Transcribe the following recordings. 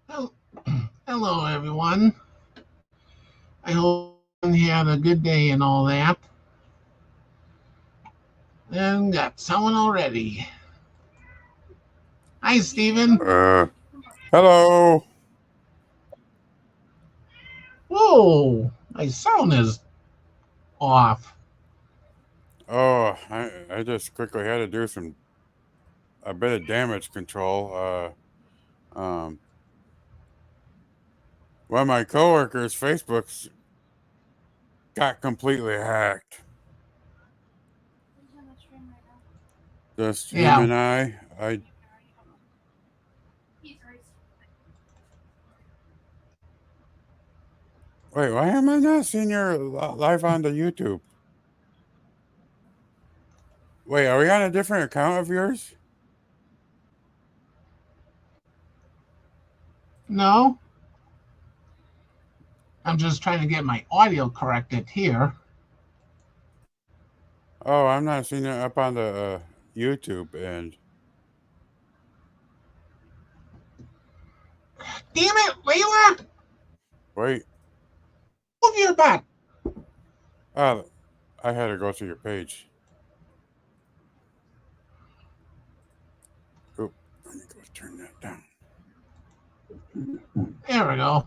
Hel- Hello, everyone. I hope you had a good day and all that. And got someone already. Hi, Steven. Hello. Whoa, my sound is off. I just quickly had to do a bit of damage control. One of my coworkers' Facebooks got completely hacked. Just him Yeah, and I. Wait, why am I not seeing your live on the YouTube? Wait, are we on a different account of yours? no, I'm just trying to get my audio corrected here. Oh, I'm not seeing it up on the YouTube. And Damn it, Layla! wait, Move your butt. oh, I had to go to your page. Oop, let me go turn that down. There we go.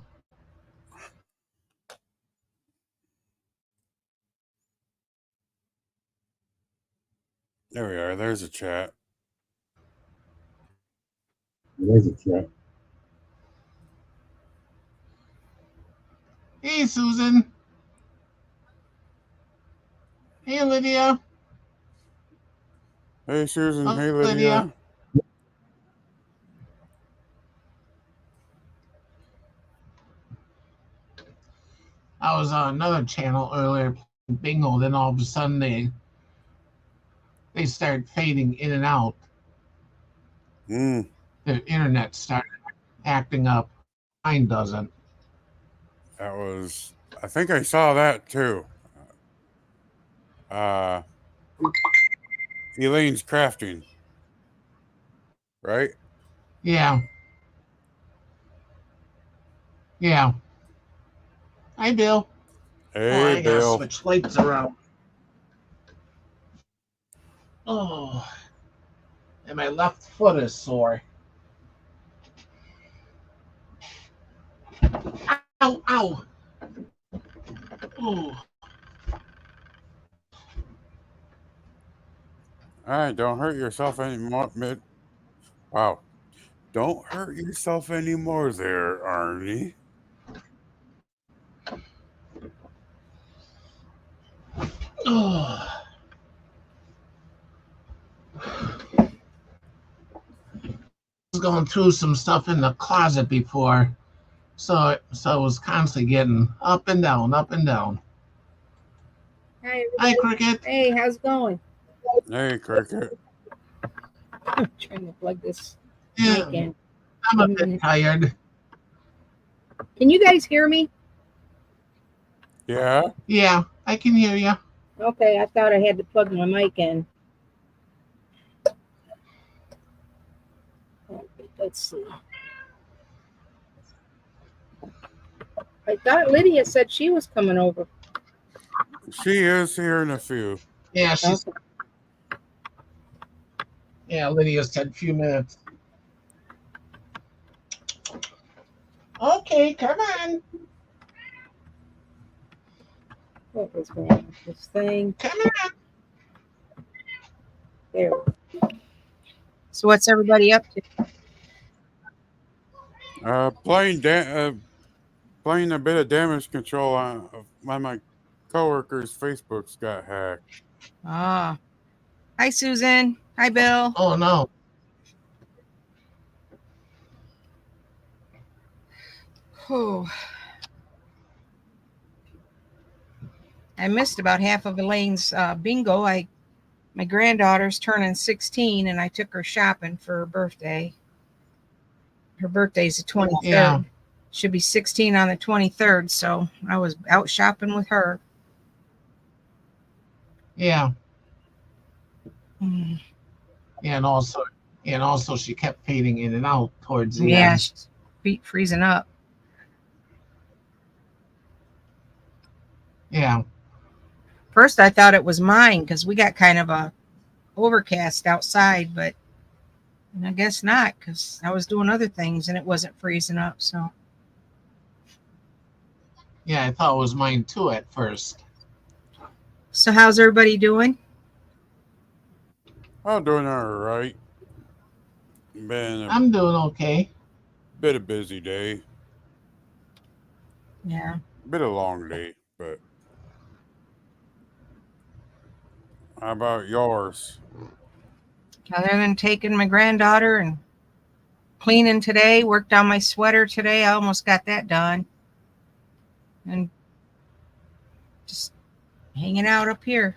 There we are. There's a chat. Hey, Susan. Hey, Lydia. Hey, Susan. Oh, Hey, Lydia. Lydia. I was on another channel earlier playing bingo. Then all of a sudden they start fading in and out. Hmm. The internet started acting up. Mine doesn't. That was. I think I saw that too. Uh, Elaine's crafting, right? Yeah, yeah. Hi, Bill. Oh, Hey, I gotta Bill. switch lights around. Oh, and my left foot is sore. Ow, ow. Oh, All right, don't hurt yourself anymore. Wow, don't hurt yourself anymore, there, Arnie. oh. I was going through some stuff in the closet before, so it was constantly getting up and down, up and down. Hi, Hi, everybody. Cricket. Hey, how's it going? Hey, Cricket. I'm trying to plug this Yeah, mic in. I'm a bit tired. Can you guys hear me? Yeah. Yeah, I can hear you. Okay, I thought I had to plug my mic in. Okay, let's see. I thought Lydia said she was coming over. She is here in a few. Yeah, she's. Okay. Yeah, Lydia said a few minutes. Okay, come on. What was wrong with this thing? Come on. There. So what's everybody up to? Playing a bit of damage control on my coworkers' Facebooks got hacked. Ah. Hi, Susan. Hi, Bill. Oh, no. Oh. I missed about half of Elaine's bingo. My granddaughter's turning 16, and I took her shopping for her birthday. Her birthday's the 23rd. Yeah. Should be 16 on the 23rd, so I was out shopping with her. Yeah. Mm. Yeah, and also she kept fading in and out towards the Yeah, end. freezing up. Yeah. First, I thought it was mine because we got kind of a overcast outside, but I guess not because I was doing other things and it wasn't freezing up. So Yeah, I thought it was mine too at first. how's everybody doing? I'm doing all right. Been a I'm doing okay. bit of busy day, Yeah. bit of long day, but how about yours? Other than taking my granddaughter and cleaning today, worked on my sweater today. I almost got that done. And just hanging out up here.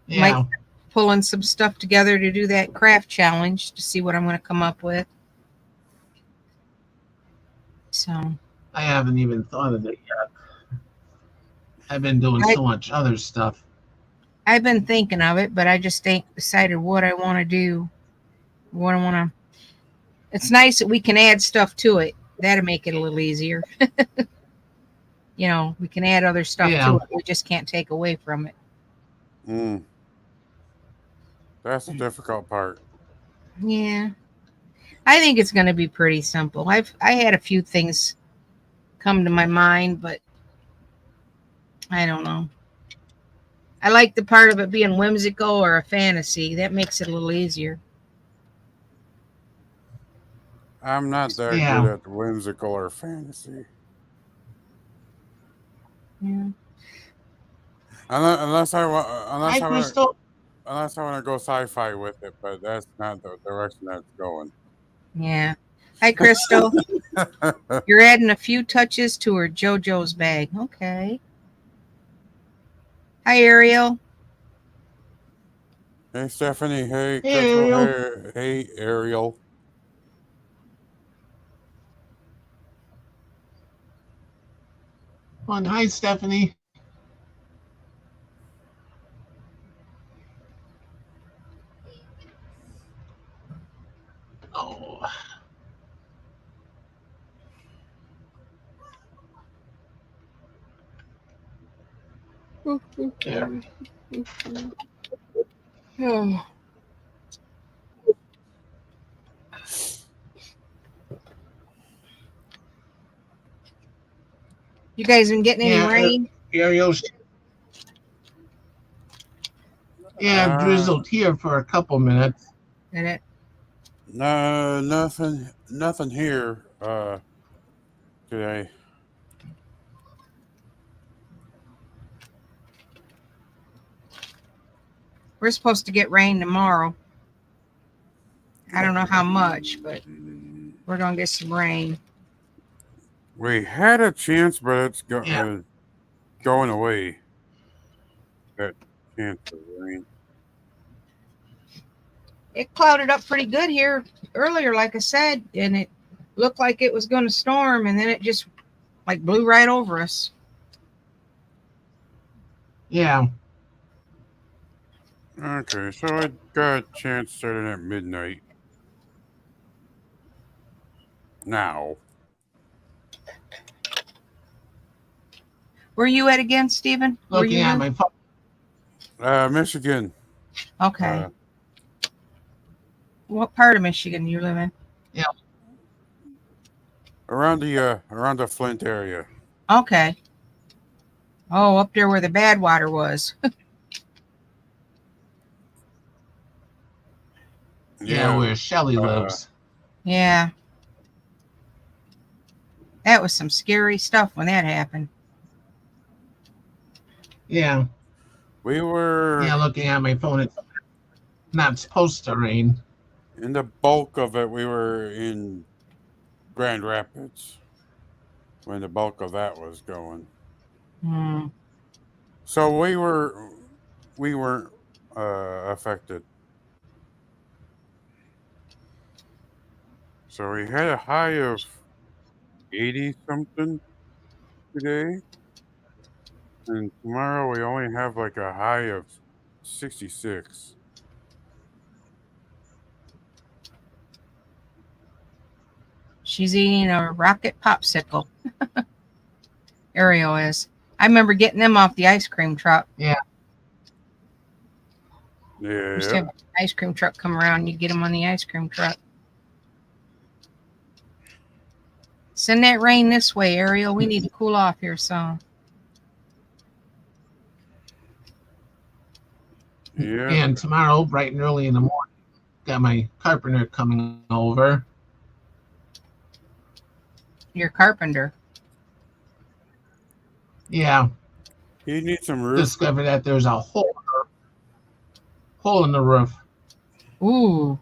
Yeah. Mike pulling some stuff together to do that craft challenge to see what I'm going to come up with. So I haven't even thought of it yet. I've been doing so much other stuff. I've been thinking of it, but I just ain't decided what I want to do. What I want to. It's nice that we can add stuff to it. That'll make it a little easier. You know, we can add other stuff Yeah. to it. We just can't take away from it. That's the difficult part. Yeah. I think it's going to be pretty simple. I had a few things come to my mind, but I don't know. I like the part of it being whimsical or a fantasy. That makes it a little easier. I'm not that Yeah. good at whimsical or fantasy. Yeah. Unless I want, Hi, Crystal. unless I want to go sci-fi with it, but that's not the direction that's going. Yeah. Hi, Crystal. You're adding a few touches to her JoJo's bag. Okay. Hi, Ariel. Hey, Stephanie. Hey, Hey, Crystal. Ariel. Hey, Ariel. Hi, Stephanie. Oh. There. Oh. You guys been getting any rain? Ariel. Yeah, drizzled here for a couple minutes. Did it? No, nothing here today. We're supposed to get rain tomorrow. I don't know how much, but we're going to get some rain. We had a chance, but it's going away. That chance of rain. It clouded up pretty good here earlier, like I said, and it looked like it was going to storm, and then it just like blew right over us. Yeah. Okay, so I got a chance starting at midnight. Now. Where you at again, Stephen? Looking at my phone. Michigan. Okay. What part of Michigan you live in? Yeah. Around the Flint area. Okay. Oh, up there where the bad water was. Yeah, where Shelly lives. Yeah. That was some scary stuff when that happened. Yeah. We were. Yeah, looking at my phone. It's not supposed to rain. In the bulk of it, we were in Grand Rapids when the bulk of that was going. So we weren't affected. So we had a high of 80 something today, and tomorrow we only have like a high of 66. She's eating a rocket popsicle. Ariel is. I remember getting them off the ice cream truck. Yeah. Used to have an ice cream truck come around. You get them on the ice cream truck. Send that rain this way, Ariel. We need to cool off here some. Yeah. And tomorrow, bright and early in the morning, got my carpenter coming over. Your carpenter. Yeah. He needs some roof. Discovered that there's a hole in the roof. Ooh.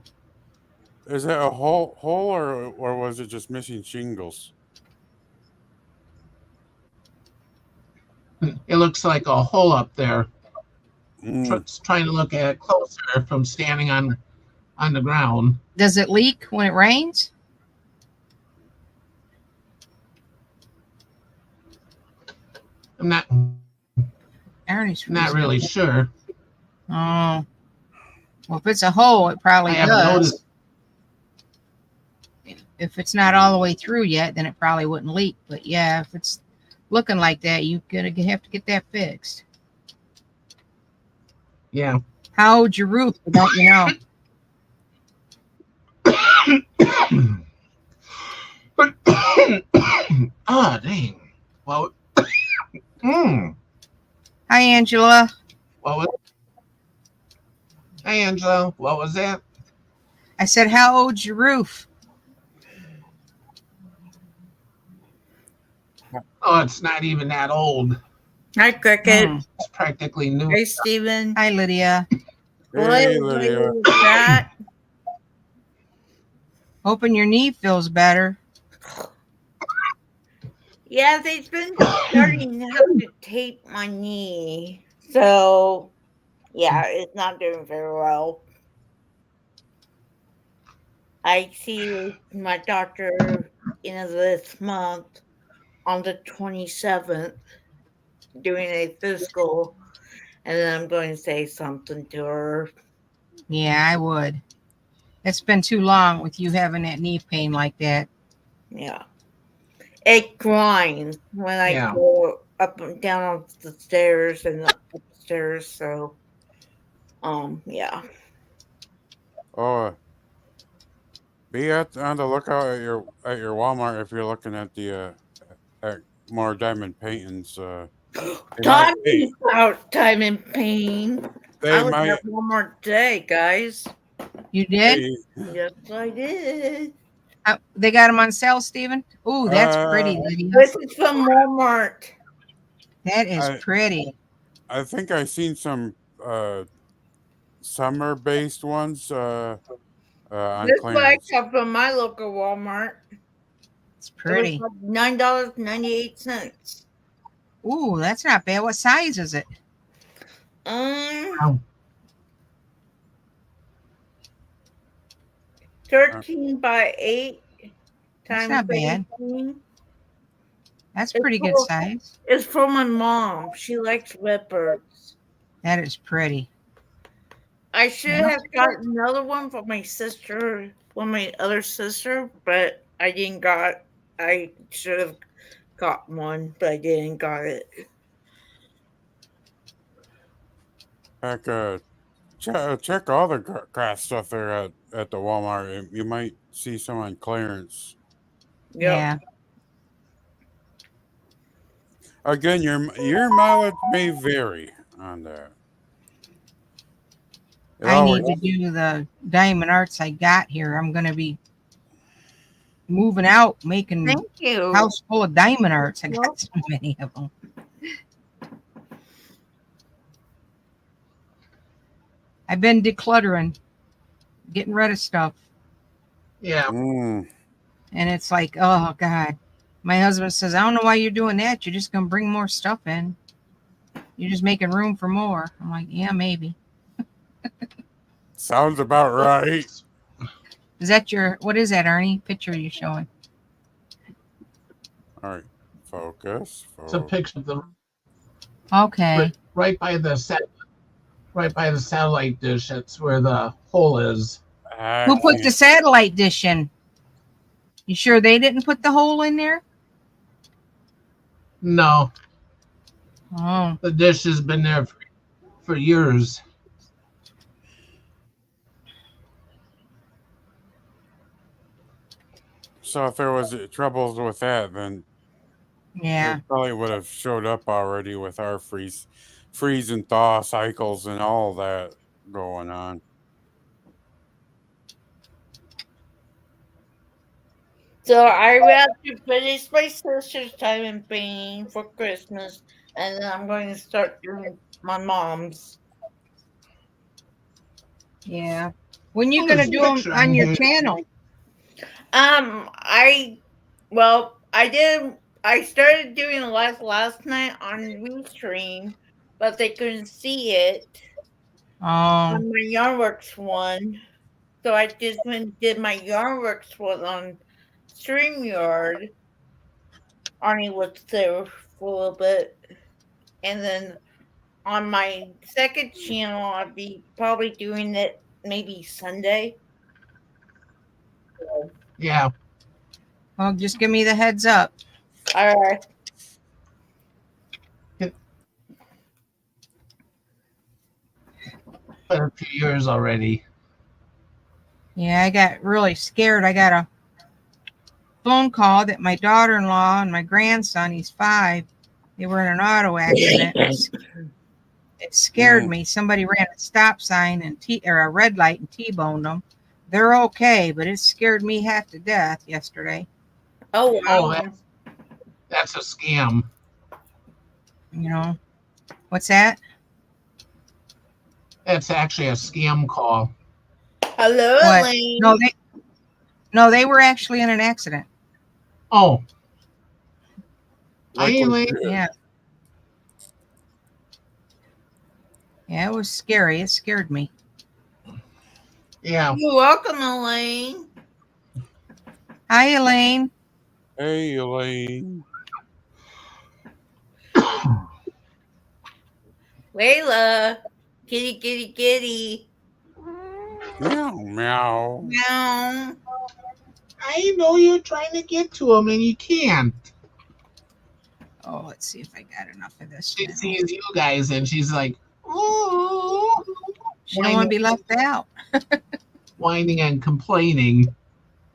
Is it a hole or was it just missing shingles? It looks like a hole up there. Mm. Trying to look at it closer from standing on the ground. Does it leak when it rains? I'm not really sure. Oh. Well, if it's a hole, it probably I haven't does. noticed. If it's not all the way through yet, then it probably wouldn't leak. But yeah, if it's looking like that, you're going to have to get that fixed. Yeah. How old's your roof? Don't you know? Oh, dang. Well, Hi, Angela. Hey, Angela. What was that? I said, how old's your roof? Oh, it's not even that old. Hi, Cricket. It's practically new. Hey, Steven. Hi, Lydia. Hey, Lydia. What was that? Hoping your knee feels better. Yeah, they've been starting how to tape my knee. So, yeah, it's not doing very well. I see my doctor in this month on the 27th doing a physical, and then I'm going to say something to her. Yeah, I would. It's been too long with you having that knee pain like that. Yeah. It grinds when I go up and down on the stairs and upstairs, so yeah. Oh, be on the lookout at your Walmart if you're looking at the at more diamond paintings. Talking about diamond paint. I was might. at Walmart today, guys. You did? Yes, I did. They got them on sale, Steven? Ooh, that's pretty, Lydia. This is from Walmart. That is pretty. I think I've seen some summer-based ones on This clearance. what I got from my local Walmart. It's pretty. It was like $9.98. Ooh, that's not bad. What size is it? 13 by 8 That's times not bad. 18. That's pretty good size. It's for my mom. She likes leopards. That is pretty. I should have got another one for my sister, my other sister, but I didn't got. I should have got one, but I didn't got it. Heck, check all the craft stuff there at the Walmart. You might see some on clearance. Yep. Yeah. Again, your mileage may vary on that. I need to do the diamond arts I got here. I'm going to be moving out, making a house full of diamond arts. I got so many of them. I've been decluttering, getting rid of stuff. Yeah. And it's like, oh, God. My husband says, I don't know why you're doing that. You're just going to bring more stuff in. You're just making room for more. I'm like, yeah, maybe. Sounds about right. Is that what is that, Arnie? Picture you showing? All right. Focus. It's a picture of the. Okay. Right by the satellite dish. That's where the hole is. Who put the satellite dish in? You sure they didn't put the hole in there? No, Oh, the dish has been there for years. So if there was troubles with that, then yeah. it probably would have showed up already with our freeze and thaw cycles and all that going on. So I have to finish my sister's time in pain for Christmas, and then I'm going to start doing my mom's. Yeah. When you Oh, gonna there's a do them picture on on your here. channel? I started doing live last night on Restream, but they couldn't see it Oh, on my Yarnworks one. So I just went and did my Yarnworks one on StreamYard. Arnie was there for a little bit. And then on my second channel, I'll be probably doing it maybe Sunday. Yeah, well, just give me the heads up. All right. been a few years already. Yeah, I got really scared. I got a phone call that my daughter-in-law and my grandson, he's 5, they were in an auto accident. It scared me. Somebody ran a stop sign and or a red light and T-boned them. They're okay, but it scared me half to death yesterday. Oh, wow. Oh, that's a scam. You know, what's that? That's actually a scam call. Hello, What? Elaine. No, they were actually in an accident. Oh, Like, Yeah. Yeah, it was scary. It scared me. yeah. You're welcome, Elaine. Hi, Elaine. hey, Elaine. Layla. Kitty, kitty, kitty. Meow, meow. Meow. I know you're trying to get to him and you can't. Oh, let's see if I got enough of this. She now. sees you guys and she's like, oh, She don't want to be left out. whining and complaining.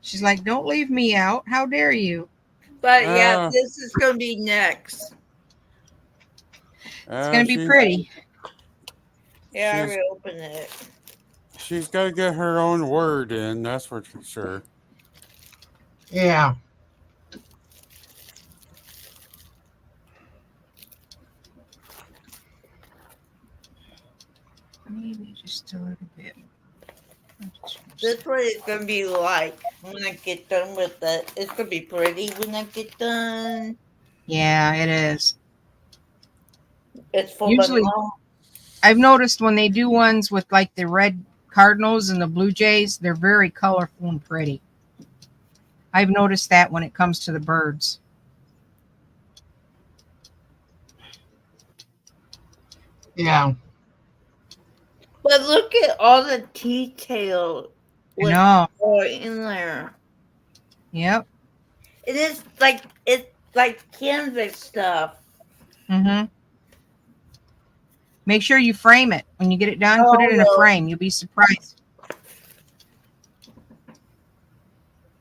She's like, don't leave me out. How dare you? But yeah, this is going to be next. It's going to be pretty. Yeah, I reopen it. She's got to get her own word in, that's for sure. Yeah. Maybe just a little bit. This is what it's going to be like when I get done with it. It's going to be pretty when I get done. Yeah, it is. It's full Usually, I've noticed when they do ones with like the red Cardinals and the Blue Jays, they're very colorful and pretty. I've noticed that when it comes to the birds. Yeah. But look at all the detail I know. in there. Yep. It's like canvas stuff. Mm-hmm. Make sure you frame it. When you get it done, put it in a frame. You'll be surprised.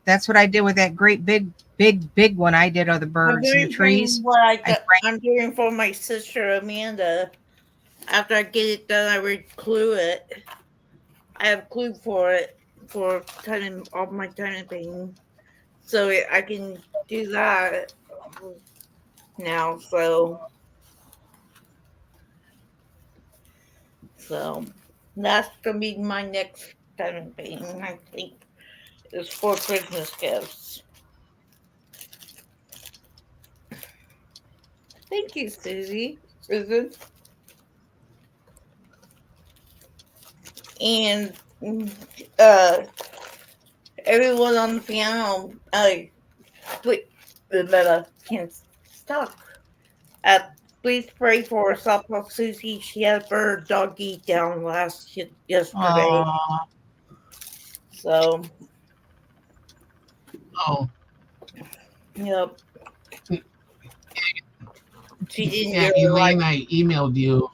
That's what I did with that great big one I did of the birds and the trees. I'm doing for my sister Amanda. After I get it done, I would glue it. I have glue for it for all my tiny things, so I can do that now. So that's gonna be my next tiny thing. I think is for Christmas gifts. Thank you, Susan. And everyone on the piano, wait, can't stop. Please pray for Softball Susie. She had her doggy down yesterday. Aww. So. Oh. Yep. She didn't Yeah, get her Elaine, like I emailed you.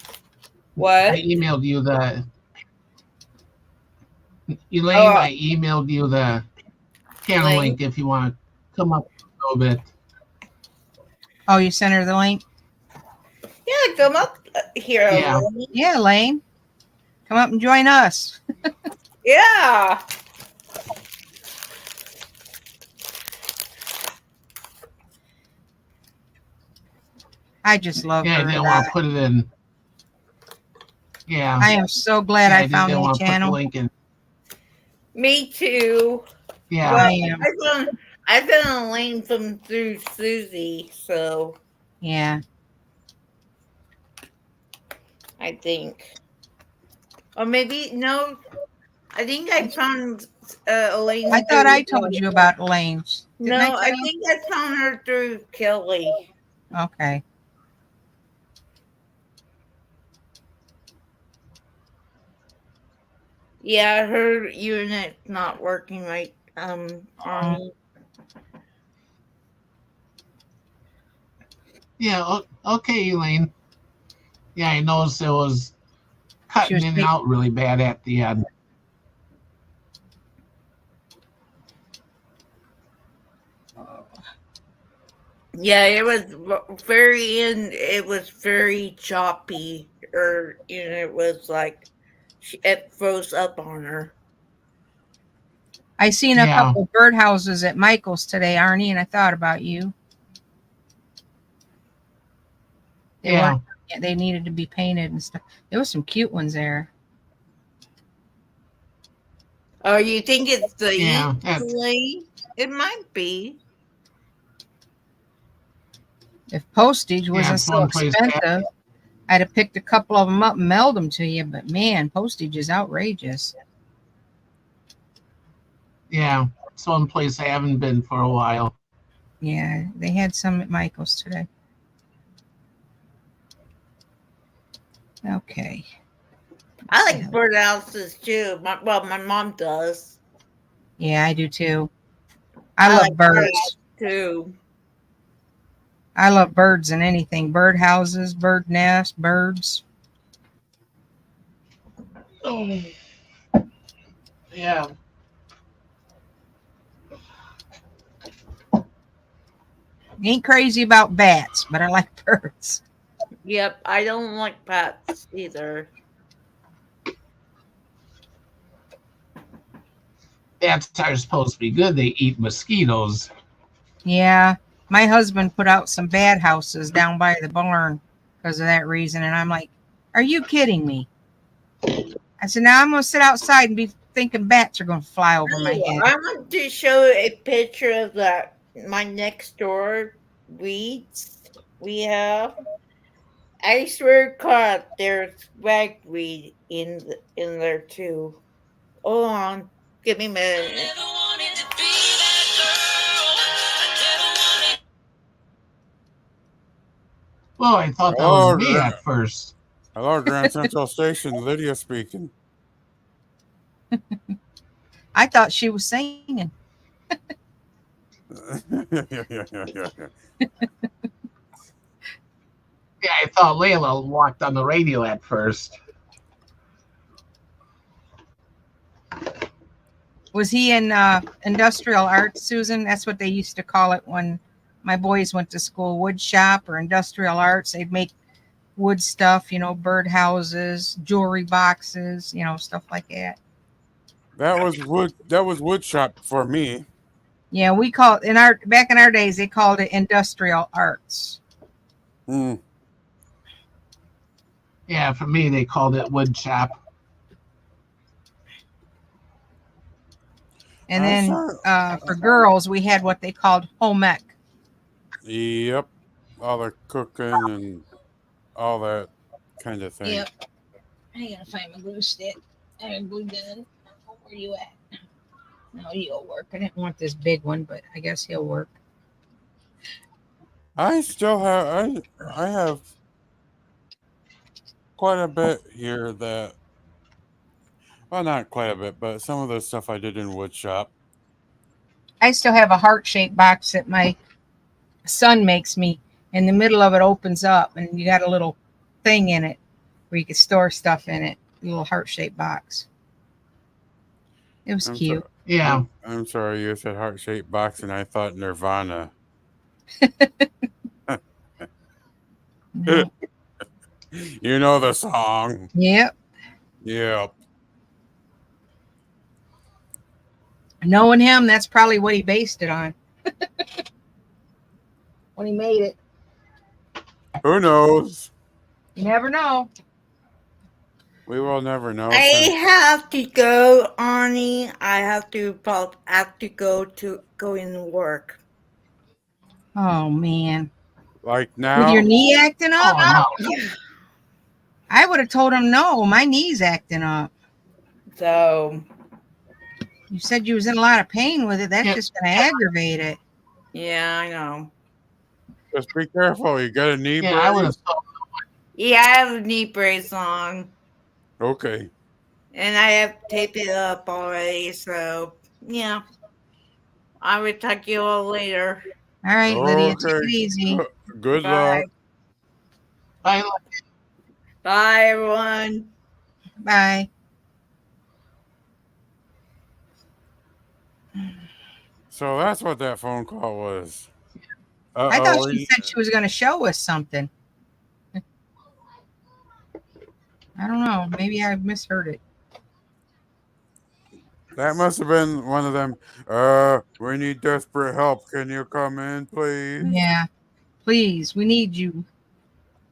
I what? emailed you the Elaine. Oh, I emailed you the channel Lane. link if you want to come up a little bit. Oh, you sent her the link? Yeah, come up here, Yeah. Lane. Yeah, Lane. Come up and join us. Yeah. I just love Yeah, I her. didn't want to put it in. Yeah. I am so glad Yeah, I I found didn't that want to put the channel. link in. Me too. Yeah. Well, I am. I found a lane from through Susie, so Yeah. I think. Or maybe no. I think I found Elaine. I thought I told you about Elaine's. Didn't I No, tell I you? think I found her through Kelly. Okay. Yeah, her unit not working right. Yeah. Okay, Elaine. Yeah, I noticed it was She cutting was in and out really bad at the end. Yeah, it was very in. It was very choppy, or it was like it froze up on her. I seen a Yeah. couple birdhouses at Michael's today, Arnie, and I thought about you. They Yeah. weren't. They needed to be painted and stuff. There was some cute ones there. Oh, you think it's the Yeah. ink, Elaine? It might be. If postage Yeah, wasn't it's so one place. expensive, I'd have picked a couple of them up and mailed them to you. But man, postage is outrageous. Yeah, it's one place I haven't been for a while. Yeah, they had some at Michael's today. Okay. I like birdhouses too. My mom does. Yeah, I do too. I love like birds. too. I love birds and anything. Bird houses, bird nests, birds. Oh. Yeah. Ain't crazy about bats, but I like birds. Yep, I don't like bats either. Bats are supposed to be good. They eat mosquitoes. Yeah, my husband put out some bad houses down by the barn because of that reason. And I'm like, are you kidding me? I said, now I'm going to sit outside and be thinking bats are going to fly over my head. I want to show a picture of that my next door weeds we have. I swear to God, there's ragweed in there too. Hold on, give me a minute. Well, I thought that was Hello, me at first. hello, Grand Central Station. Lydia speaking. I thought she was singing. Yeah, I thought Layla walked on the radio at first. Was he in industrial arts, Susan? That's what they used to call it when my boys went to school. Wood shop or industrial arts. They'd make wood stuff, bird houses, jewelry boxes, stuff like that. That was wood. That was wood shop for me. Yeah, we call it back in our days. They called it industrial arts. Mm. Yeah, for me, they called it wood shop. And then for girls, we had what they called home ec. Yep, all the cooking and all that kind of thing. Yep. I gotta find my glue stick and a glue gun. Where you at? No, you'll work. I didn't want this big one, but I guess he'll work. I still have. I have quite a bit here that. Well, not quite a bit, but some of the stuff I did in wood shop. I still have a heart-shaped box that my son makes me, and the middle of it opens up, and you got a little thing in it where you can store stuff in it. A little heart-shaped box. It was I'm cute. sorry. Yeah. I'm sorry. You said heart-shaped box, and I thought Nirvana. No. You know the song. Yep. Yep. Knowing him, that's probably what he based it on when he made it. Who knows? You never know. We will never know. I Since, have to go, Arnie. I have to go in work. Oh man. like With your now, knee acting up? Oh no. Yeah. I would have told him no, my knee's acting up. So You said you was in a lot of pain with it. That's Yeah. just gonna aggravate it. yeah, I know. just be careful. You got a knee Yeah, I would have brace? thought. Yeah, I have a knee brace on, Okay. and I have taped it up already. So yeah, I will talk to you all later. All right, Lydia, take Okay. it easy. Good Bye. luck. Bye. Bye, everyone. Bye. So that's what that phone call was. I thought Uh-oh. she said she was gonna show us something. I don't know. Maybe I misheard it. That must have been one of them. We need desperate help. Can you come in, please? Yeah. Please, we need you.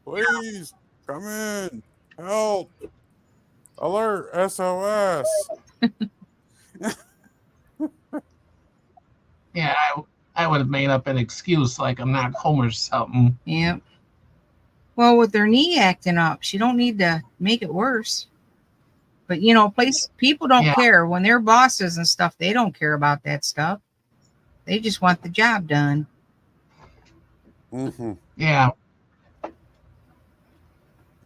Please come in. Help. Alert. SOS. Yeah, I would have made up an excuse like I'm not home or something. Yep. Well, with their knee acting up, she don't need to make it worse. But you know, people don't Yeah. care when they're bosses and stuff. They don't care about that stuff. They just want the job done. Mm-hmm. Yeah.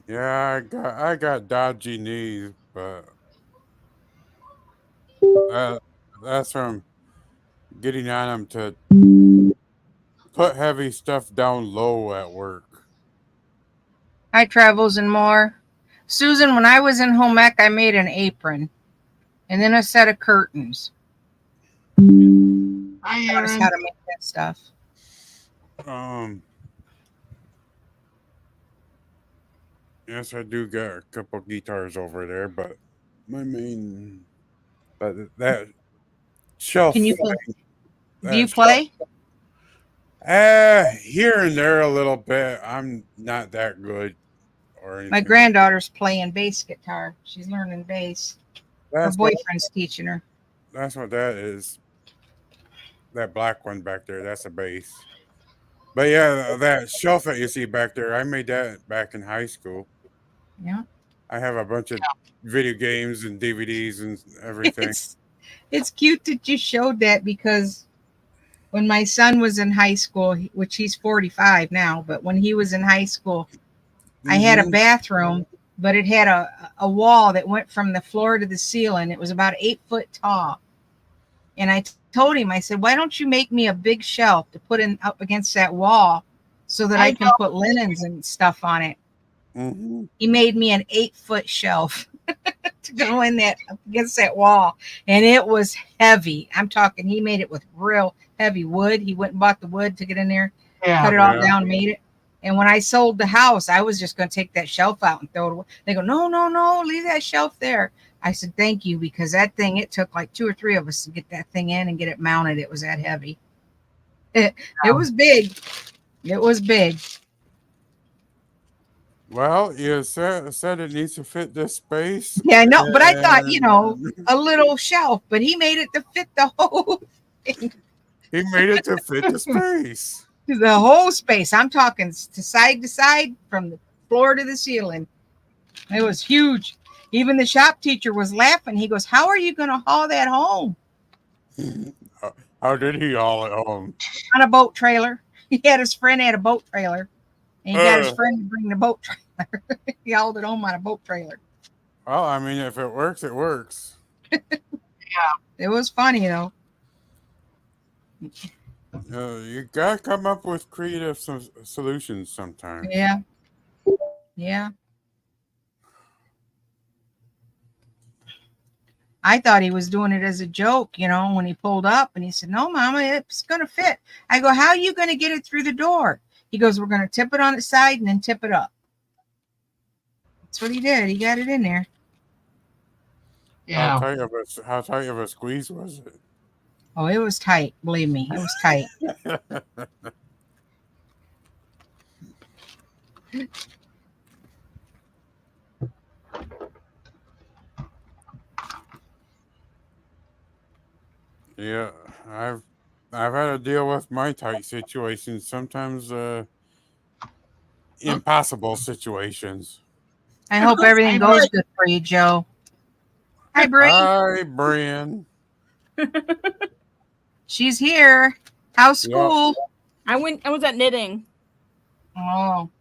Yeah, I got dodgy knees, but that's from getting on them to put heavy stuff down low at work. Hi, Travels and more. Susan, when I was in home ec, I made an apron and then a set of curtains. Hi, Taught us Aaron. how to make that stuff. Yes, I do got a couple guitars over there, but my main, but that shelf. Can you play? Do That you shelf. play? Here and there a little bit. I'm not that good or anything. My granddaughter's playing bass guitar. She's learning bass. Her That's what, boyfriend's teaching her. that's what that is. That black one back there, that's a bass. But yeah, that shelf that you see back there, I made that back in high school. Yeah. I have a bunch of video games and DVDs and everything. It's cute that you showed that because when my son was in high school, which he's 45 now, but when he was in high school, I had a Mhm. bathroom, but it had a wall that went from the floor to the ceiling. It was about 8 foot tall. And I told him, I said, why don't you make me a big shelf to put in up against that wall so that I can put linens and stuff on it. Mm-hmm. He made me an 8 foot shelf to go in that up against that wall. And it was heavy. I'm talking, he made it with real heavy wood. He went and bought the wood to get in there, cut it all down, made it. And when I sold the house, I was just going to take that shelf out and throw it away. They go, no, leave that shelf there. I said, thank you, because that thing, it took like 2 or 3 of us to get that thing in and get it mounted. It was that heavy. It was big. It was big. Well, you said it needs to fit this space. Yeah, I know. But I thought, a little shelf, but he made it to fit the whole thing. He made it to fit the space. The whole space. I'm talking to side from the floor to the ceiling. It was huge. Even the shop teacher was laughing. He goes, how are you going to haul that home? How did he haul it home? On a boat trailer. His friend had a boat trailer. And he got his friend to bring the boat trailer. He hauled it home on a boat trailer. Well, I mean, if it works, it works. It was funny, though. You gotta come up with creative solutions sometimes. Yeah. Yeah. I thought he was doing it as a joke, when he pulled up and he said, "No, Mama, it's going to fit." I go, "How are you going to get it through the door?" He goes, "We're going to tip it on its side and then tip it up." That's what he did. He got it in there. Yeah. How tight of a squeeze was it? Oh, it was tight. Believe me, it was tight. Yeah, I've had to deal with my tight situations. Sometimes impossible situations. I hope everything goes good for you, Joe. Hi, Bree. Hi, Brian. She's here. How's Yep. school? I was at knitting. Oh,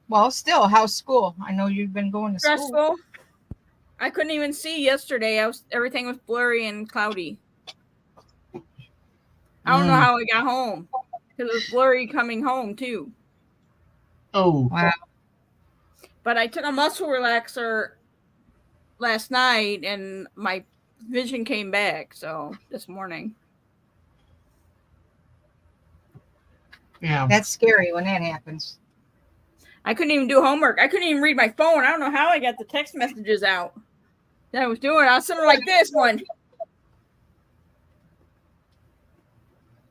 well, still, how's school? I know you've been going to school. Stressful. I couldn't even see yesterday. Everything was blurry and cloudy. I don't know how I got home because it was blurry coming home too. Oh, Wow. But I took a muscle relaxer last night and my vision came back. So this morning. yeah. That's scary when that happens. I couldn't even do homework. I couldn't even read my phone. I don't know how I got the text messages out that I was doing. I was sitting like this one.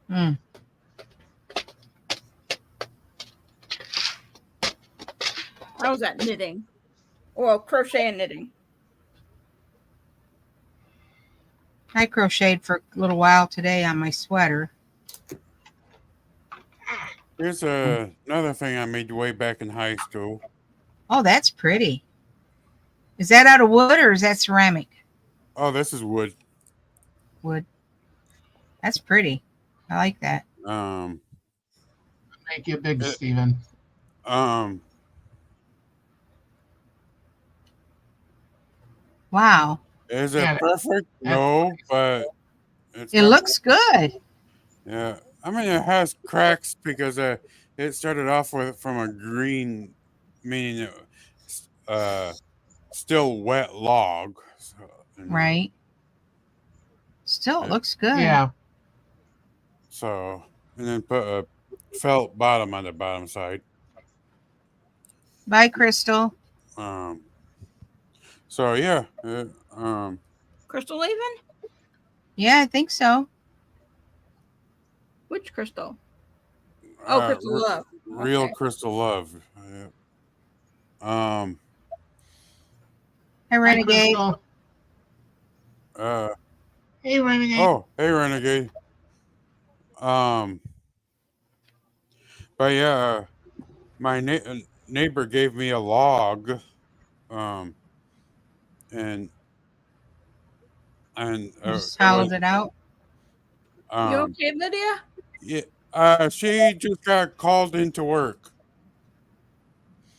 Mm. I was at knitting. Well, crochet and knitting. I crocheted for a little while today on my sweater. Here's another thing I made way back in high school. Oh, that's pretty. Is that out of wood or is that ceramic? Oh, this is wood. Wood. That's pretty. I like that. Make it big, Stephen. Wow. Is it Yeah, perfect? No, but It looks good. Yeah, I mean it has cracks because it started off from a green, meaning still wet log. So, Right. Still, it looks good. Yeah. So, and then put a felt bottom on the bottom side. Bye, Crystal. So yeah. Crystal leaving? Yeah, I think so. Which Crystal? Oh, Crystal Love. Real Okay. Crystal Love. Hi, Hi, Renegade. Crystal. Hey, Renegade. Oh, hey, Renegade. But yeah, my neighbor gave me a log, and Just hollowed it out. You okay, Lydia? Yeah. She just got called into work.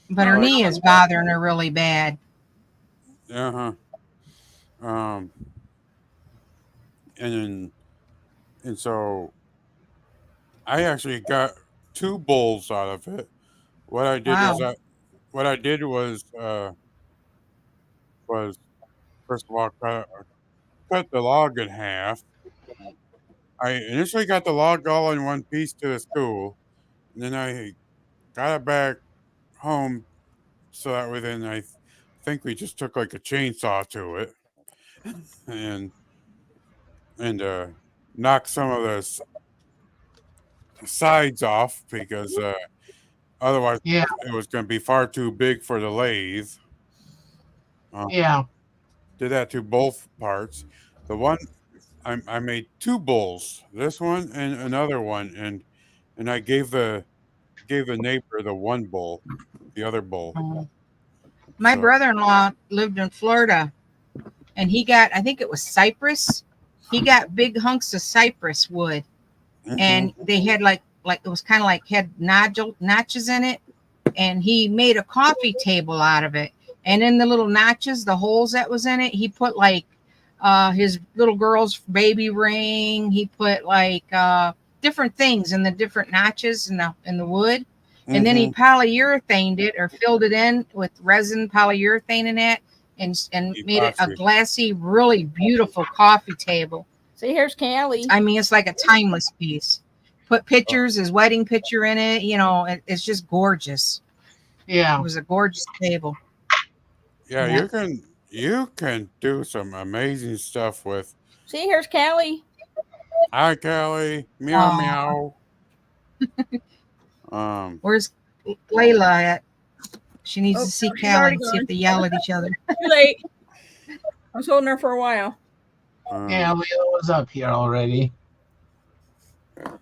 But her knee is bothering her really bad. And so I actually got 2 bowls out of it. What I did was first of all cut the log in half. I initially got the log all in one piece to the school, and then I got it back home so that way then I think we just took like a chainsaw to it and knocked some of the sides off because otherwise it was going to be far too big for the lathe. Did that to both parts. The one I made 2 bowls, this one and another one, and I gave the neighbor the one bowl, the other bowl. My brother-in-law lived in Florida, and he got, I think it was cypress. He got big hunks of cypress wood, and they had like it was kind of like had notches in it, and he made a coffee table out of it. And in the little notches, the holes that was in it, he put like his little girl's baby ring. He put like different things in the different notches in the wood. And then he Mm-hmm. polyurethaned it or filled it in with resin polyurethane in it and made it a Epoxy. glassy, really beautiful coffee table. See, here's Callie. I mean, it's like a timeless piece. Put pictures, his wedding picture in it. You know, it's just gorgeous. It Yeah. was a gorgeous table. Yeah, Yeah. you can do some amazing stuff with. See, here's Callie. Hi, Kelly. Meow meow. Where's Layla at? She needs to see She's already Callie, see if gone. they yell at each other. Too late. I was holding her for a while. Yeah, Leo was up here already.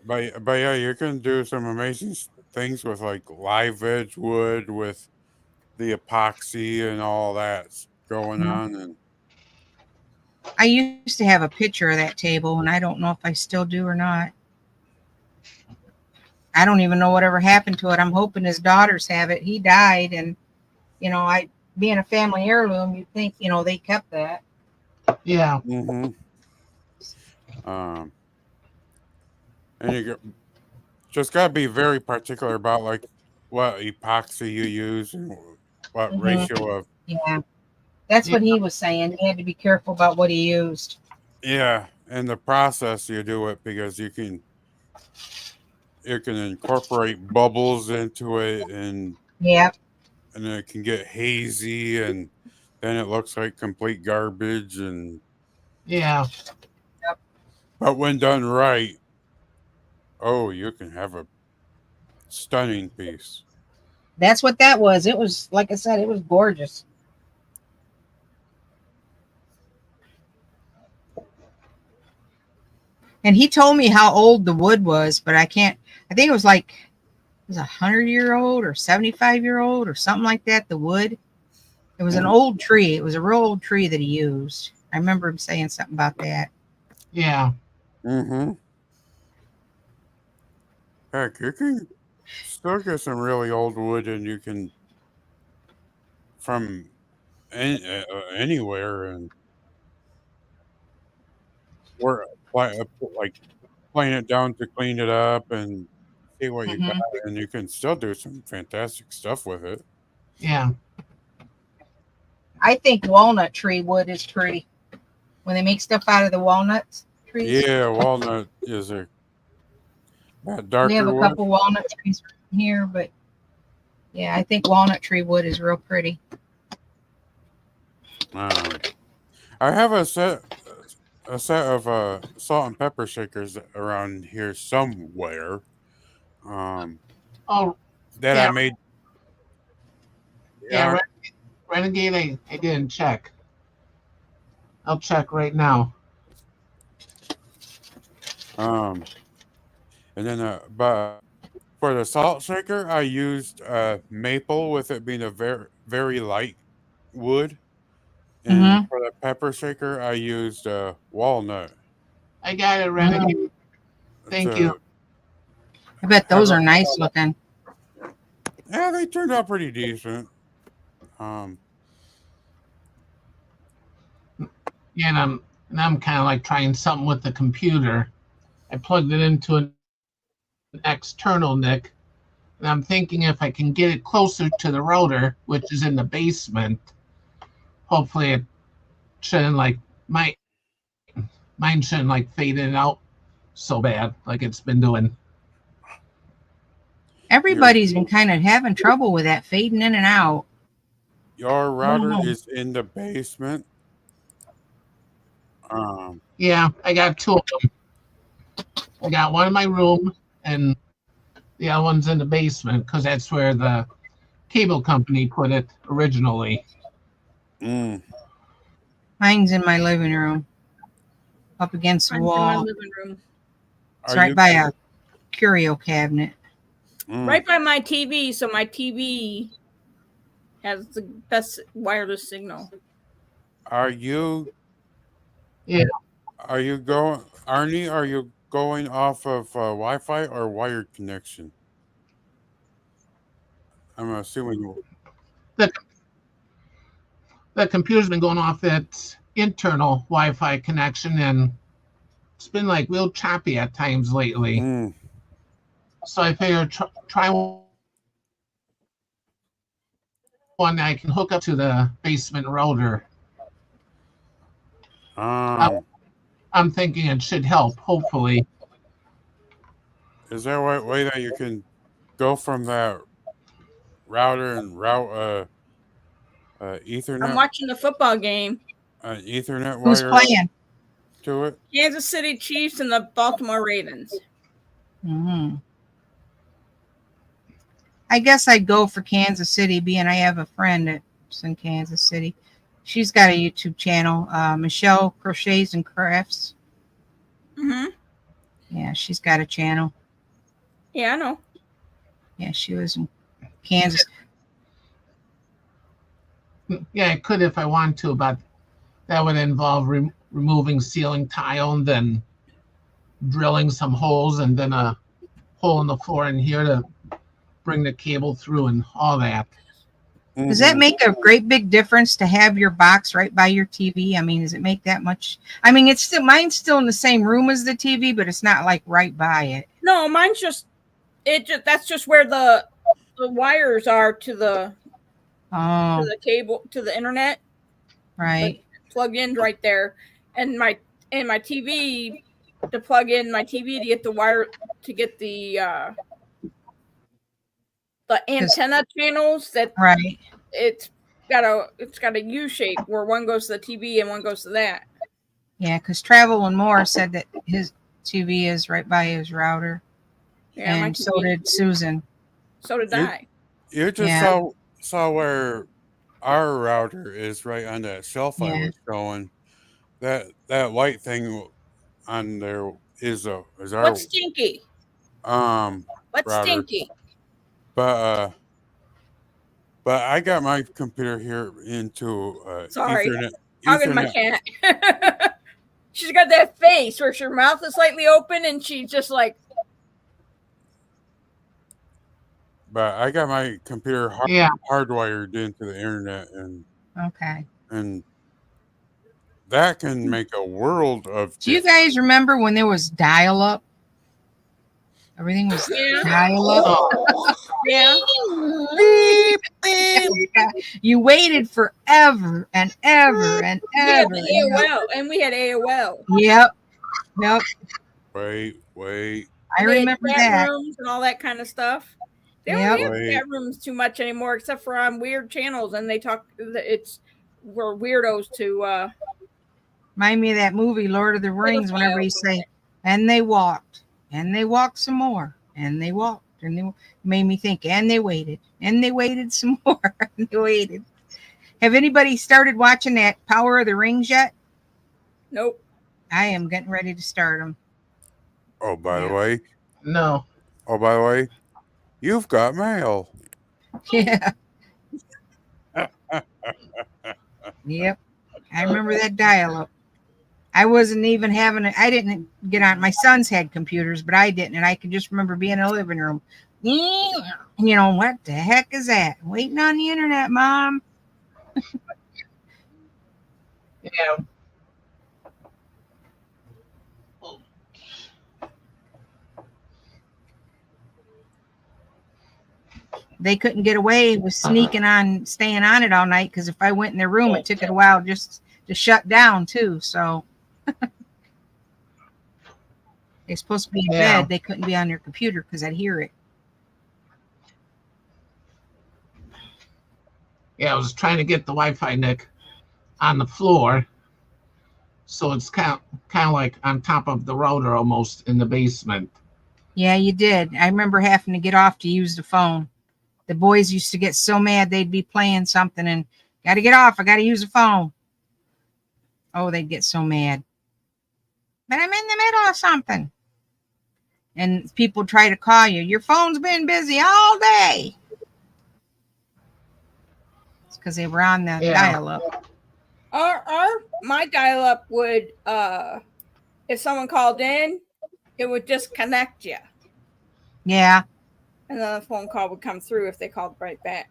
But yeah, you can do some amazing things with like live edge wood with the epoxy and all that going on. And I used to have a picture of that table, and I don't know if I still do or not. I don't even know whatever happened to it. I'm hoping his daughters have it. He died, and you know, I being a family heirloom, you'd think, you know, they kept that. Yeah. mm-hmm. And you just gotta be very particular about like what epoxy you use and what ratio of. Yeah, that's what he was saying. He had to be careful about what he used. Yeah, and the process you do it because you can incorporate bubbles into it and Yeah, then it can get hazy and then it looks like complete garbage and Yeah. but when done right, oh, you can have a stunning piece. that's what that was. It was, like I said, it was gorgeous. And he told me how old the wood was, but I can't. I think it was like it was 100-year-old or 75-year-old or something like that. The wood. It was an old tree. It was a real old tree that he used. I remember him saying something about that. Yeah. Mm-hmm. Heck, you can still get some really old wood and you can from anywhere and work like plane it down to clean it up and see what you got, and you can still do some fantastic stuff with it. Yeah. I think walnut tree wood is pretty. When they make stuff out of the walnuts trees. Yeah, walnut is a that We have darker a wood. couple walnut trees here, but yeah, I think walnut tree wood is real pretty. I have a set of salt and pepper shakers around here somewhere. Oh, That yeah. I made. Yeah. Renegade, I didn't check. I'll check right now. And then but for the salt shaker, I used maple with it being a very light wood, and for the pepper shaker, I used walnut. I got it, Renegade. Thank you. I bet those are nice looking. Yeah, they turned out pretty decent. Yeah, and I'm kind of like trying something with the computer. I plugged it into an external NIC, and I'm thinking if I can get it closer to the router, which is in the basement, hopefully it shouldn't like mine shouldn't like fade in and out so bad like it's been doing. Everybody's been kind of having trouble with that fading in and out. Your router is in the basement. Yeah, I got two of them. I got one in my room, and the other one's in the basement because that's where the cable company put it originally. Mine's in my living room, up against the Mine's in my wall. living room. It's right by a curio cabinet. Right by my TV, so my TV has the best wireless signal. Are you? Yeah. Are you going, Arnie? Are you going off of Wi-Fi or wired connection? I'm assuming The computer's been going off its internal Wi-Fi connection, and it's been like real choppy at times lately. Mm. So I figured try one I can hook up to the basement router. I'm thinking it should help, hopefully. Is there a way that you can go from that router and route I'm Ethernet watching the football game. an Ethernet Who's wire playing? to it? Kansas City Chiefs and the Baltimore Ravens. Mm-hmm. I guess I'd go for Kansas City, being I have a friend that's in Kansas City. She's got a YouTube channel, Michelle Crochets and Crafts. Mm-hmm. Yeah, she's got a channel. Yeah, I know. Yeah, she was in Kansas. Yeah, I could if I want to, but that would involve removing ceiling tile and then drilling some holes and then a hole in the floor in here to bring the cable through and all that. Does that make a great big difference to have your box right by your TV? I mean, does it make that much? I mean, it's still mine's still in the same room as the TV, but it's not like right by it. No, mine's just that's just where the wires are to the cable to the internet. Right. Plug in right there, and my TV to plug in my TV to get the wire to get the antenna channels that right. It's got a U shape where one goes to the TV and one goes to that. Yeah, because Travel and More said that his TV is right by his router. Yeah, and so did Susan. So did I. You just saw where our router is right on that shelf I was showing. That white thing on there is our What's stinky? What's router. Stinky? But I got my computer here into Sorry. Ethernet. Hugging my cat. She's got that face where her mouth is slightly open and she's just like. But I got my computer hardwired into the internet and that can make a world of Do you guys remember when there was dial-up? Everything was dial-up. Yeah. You waited forever and ever and ever. And we had AOL. Yep. Wait. I remember that. Rooms and all that kind of stuff. They don't have chat rooms too much anymore, except for on weird channels, and they talk. We're weirdos to. Remind me of that movie, Lord of the Rings. Whenever you say, and they walked some more, and they walked, and they made me think, and they waited some more, and they waited. Have anybody started watching that Power of the Rings yet? Nope. I am getting ready to start them. Oh, by the way. No. Oh, by the way, you've got mail. Yeah. Yep. I remember that dial-up. I wasn't even I didn't get on. My sons had computers, but I didn't. And I could just remember being in the living room. You know, what the heck is that? Waiting on the internet, Mom. Yeah. They couldn't get away with sneaking on, staying on it all night. Because if I went in their room, it took it a while just to shut down too. So they're supposed to be in bed. They couldn't be on their computer because I'd hear it. Yeah, I was trying to get the Wi-Fi, Nick, on the floor. So it's kind of like on top of the router almost in the basement. Yeah, you did. I remember having to get off to use the phone. The boys used to get so mad they'd be playing something and got to get off. I got to use the phone. Oh, they'd get so mad. But I'm in the middle of something. And people try to call you. Your phone's been busy all day. It's because they were on the dial-up. My dial-up would, if someone called in, it would disconnect you. Yeah. And then the phone call would come through if they called right back.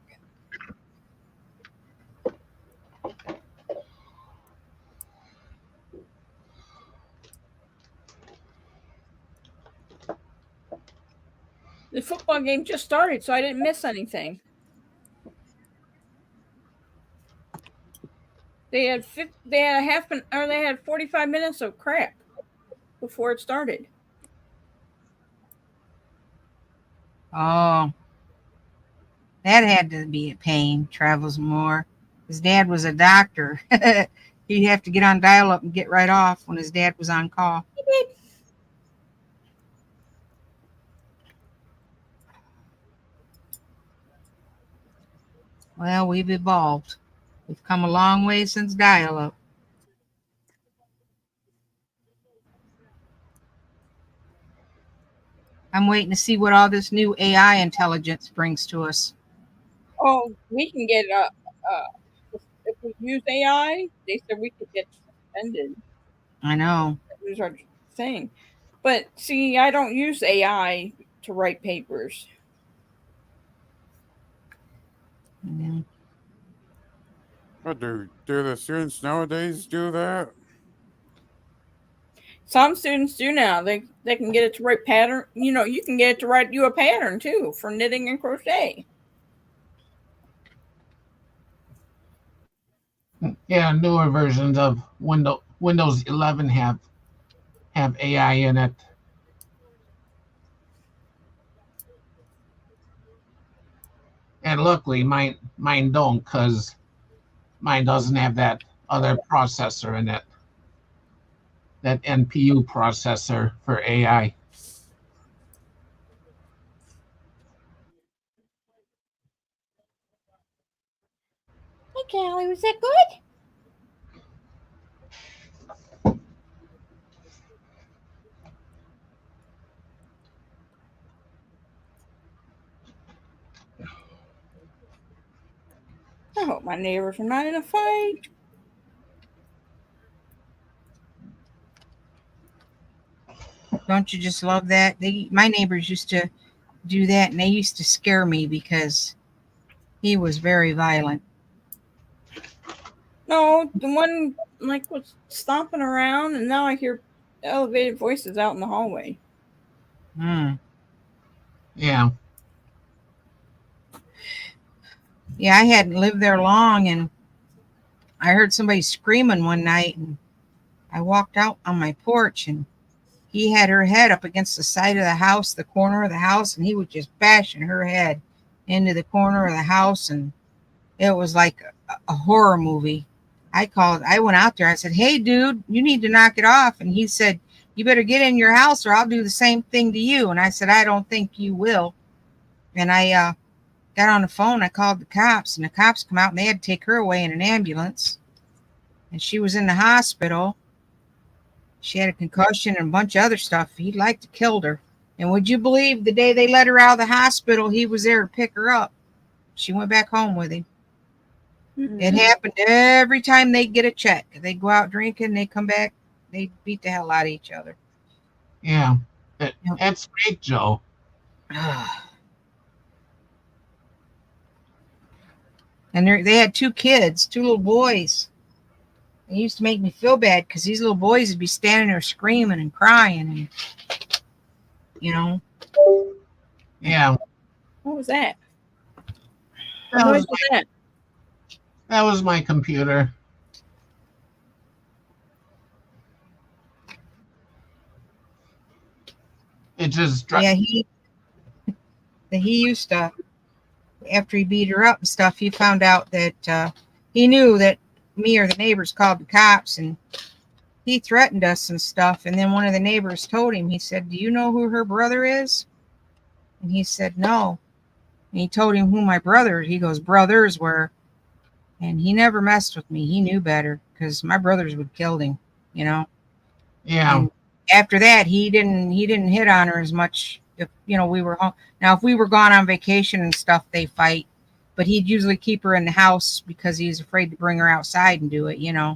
The football game just started, so I didn't miss anything. They had they had 45 minutes of crap before it started. Oh, that had to be a pain. Travels more. His dad was a doctor. He'd have to get on dial up and get right off when his dad was on call. Well, we've evolved. We've come a long way since dial up. I'm waiting to see what all this new AI intelligence brings to us. Oh, we can get if we use AI, they said we could get suspended. I know. Use our thing, but see, I don't use AI to write papers. Yeah. But do the students nowadays do that? Some students do now. They can get it to write pattern. You can get it to write you a pattern too for knitting and crochet. Yeah, newer versions of Windows 11 have AI in it. And luckily, mine don't, because mine doesn't have that other processor in it, that NPU processor for AI. Hey, Callie, was that good? I hope my neighbors are not in a fight. Don't you just love that? My neighbors used to do that, and they used to scare me because he was very violent. No, the one was stomping around, and now I hear elevated voices out in the hallway. Yeah. Yeah, I hadn't lived there long, and I heard somebody screaming one night, and I walked out on my porch, and he had her head up against the side of the house, the corner of the house, and he was just bashing her head into the corner of the house, and it was like a horror movie. I went out there. I said, "Hey, dude, you need to knock it off." And he said, "You better get in your house or I'll do the same thing to you." And I said, "I don't think you will." And I got on the phone. I called the cops, and the cops come out, and they had to take her away in an ambulance. And she was in the hospital. She had a concussion and a bunch of other stuff. He'd like to kill her. And would you believe the day they let her out of the hospital, he was there to pick her up. She went back home with him. Mm-hmm. It happened every time they get a check. They go out drinking, they come back, they beat the hell out of each other. Yeah, that's great, Joe. And they had 2 kids, 2 little boys. It used to make me feel bad because these little boys would be standing there screaming and crying, and Yeah. What was that? That was my computer. It just he used to, after he beat her up and stuff, he found out that he knew that me or the neighbors called the cops, and he threatened us and stuff. And then one of the neighbors told him, he said, "Do you know who her brother is?" And he said, "No." And he told him who my brother, he goes, brothers were. And he never messed with me. He knew better because my brothers would kill him, Yeah. And after that, he didn't hit on her as much. If we were home. Now, if we were gone on vacation and stuff, they fight. But he'd usually keep her in the house because he was afraid to bring her outside and do it, Yeah.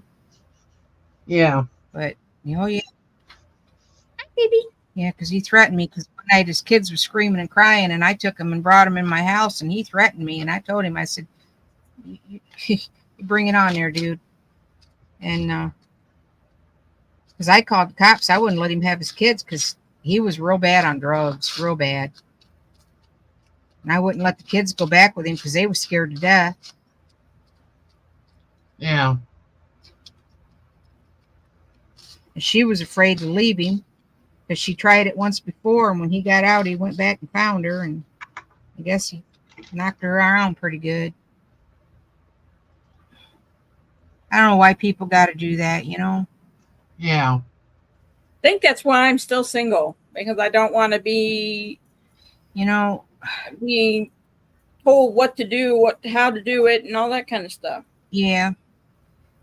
But yeah. Hi, baby. Yeah, because he threatened me because one night his kids were screaming and crying, and I took him and brought him in my house, and he threatened me, and I told him, I said, you bring it on there, dude. And because I called the cops, I wouldn't let him have his kids because he was real bad on drugs, real bad. And I wouldn't let the kids go back with him because they were scared to death. Yeah. And she was afraid to leave him because she tried it once before. And when he got out, he went back and found her. And I guess he knocked her around pretty good. I don't know why people got to do that, you know? Yeah. I think that's why I'm still single, because I don't want to be, You know, being told what to do, how to do it, and all that kind of stuff. yeah.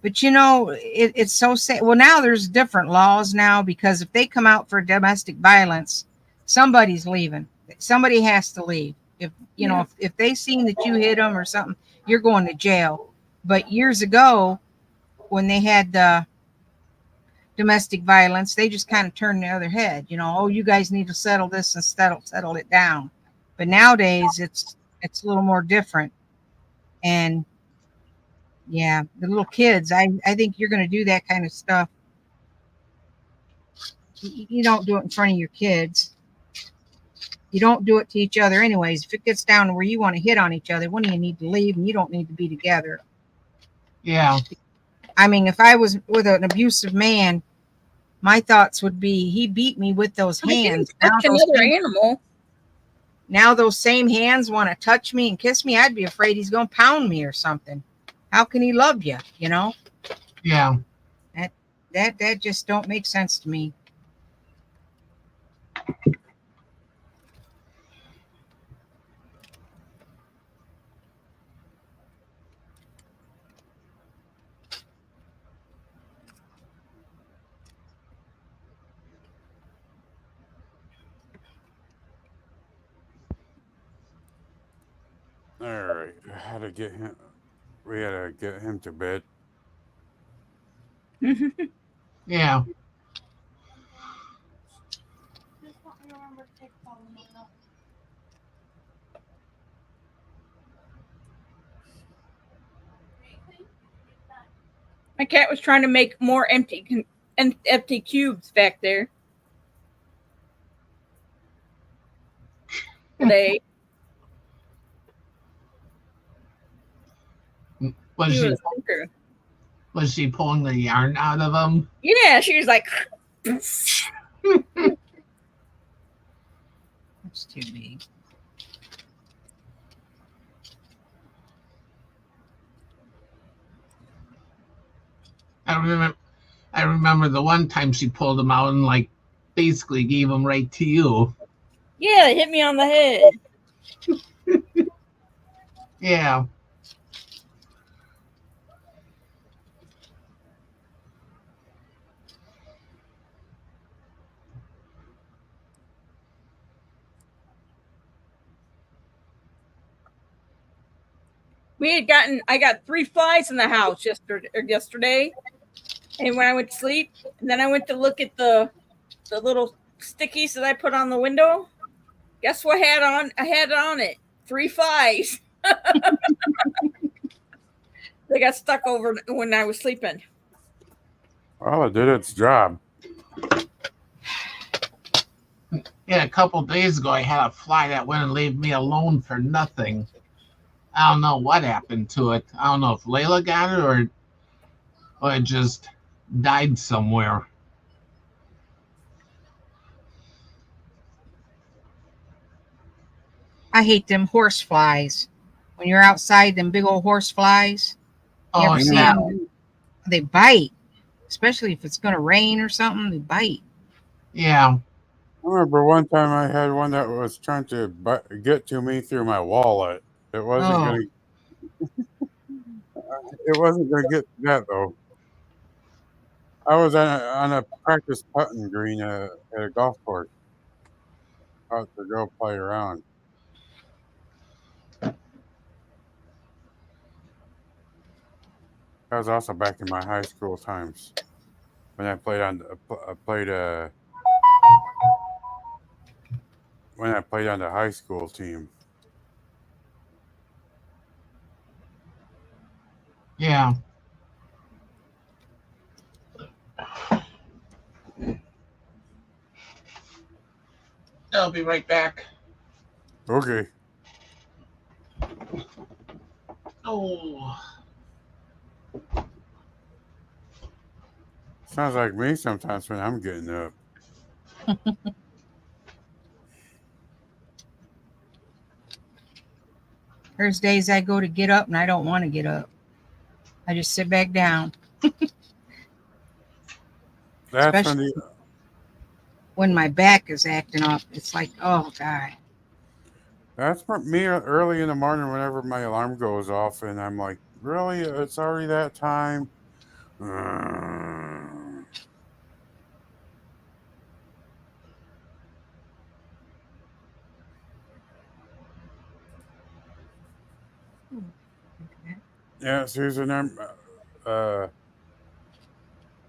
But you know, it's so sad. Well, now there's different laws now because if they come out for domestic violence, somebody's leaving. Somebody has to leave. If you know, if they seen that you hit them or something, you're going to jail. But years ago, when they had the domestic violence, they just kind of turned the other head. You know, oh, you guys need to settle this and settle it down. But nowadays, it's a little more different. And yeah, the little kids, I think you're going to do that kind of stuff. You don't do it in front of your kids. You don't do it to each other anyways. If it gets down to where you want to hit on each other, one of you need to leave and you don't need to be together. Yeah. I mean, if I was with an abusive man, my thoughts would be, he beat me with those hands. Now those same hands want to touch me and kiss me. I'd be afraid he's going to pound me or something. How can he love you? You know? Yeah. That just don't make sense to me. All right, I had to get him. We had to get him to bed. Yeah. My cat was trying to make more empty cubes back there today. Was she pulling the yarn out of them? Yeah, she was like. That's too big. I remember the one time she pulled them out and like basically gave them right to you. Yeah, it hit me on the head. Yeah. I got 3 flies in the house yesterday. And when I went to sleep, and then I went to look at the little stickies that I put on the window. Guess what I had on it? 3 flies. They got stuck over when I was sleeping. Well, it did its job. Yeah, a couple days ago I had a fly that went and leave me alone for nothing. I don't know what happened to it. I don't know if Layla got it or it just died somewhere. I hate them horse flies. When you're outside, them big old horse flies. You ever see them? They bite, especially if it's going to rain or something. They bite. Yeah. I remember one time I had one that was trying to get to me through my wallet. It wasn't going to. It wasn't going to get to that though. I was on a practice putting green at a golf course. About to go play around. That was also back in my high school times when I played on the high school team. Yeah. I'll be right back. Okay. Oh, Sounds like me sometimes when I'm getting up. There's days I go to get up and I don't want to get up. I just sit back down. That's Especially when my back is acting up. It's like, oh God. that's for me early in the morning whenever my alarm goes off, and I'm like, really? It's already that time? Yeah, Susan,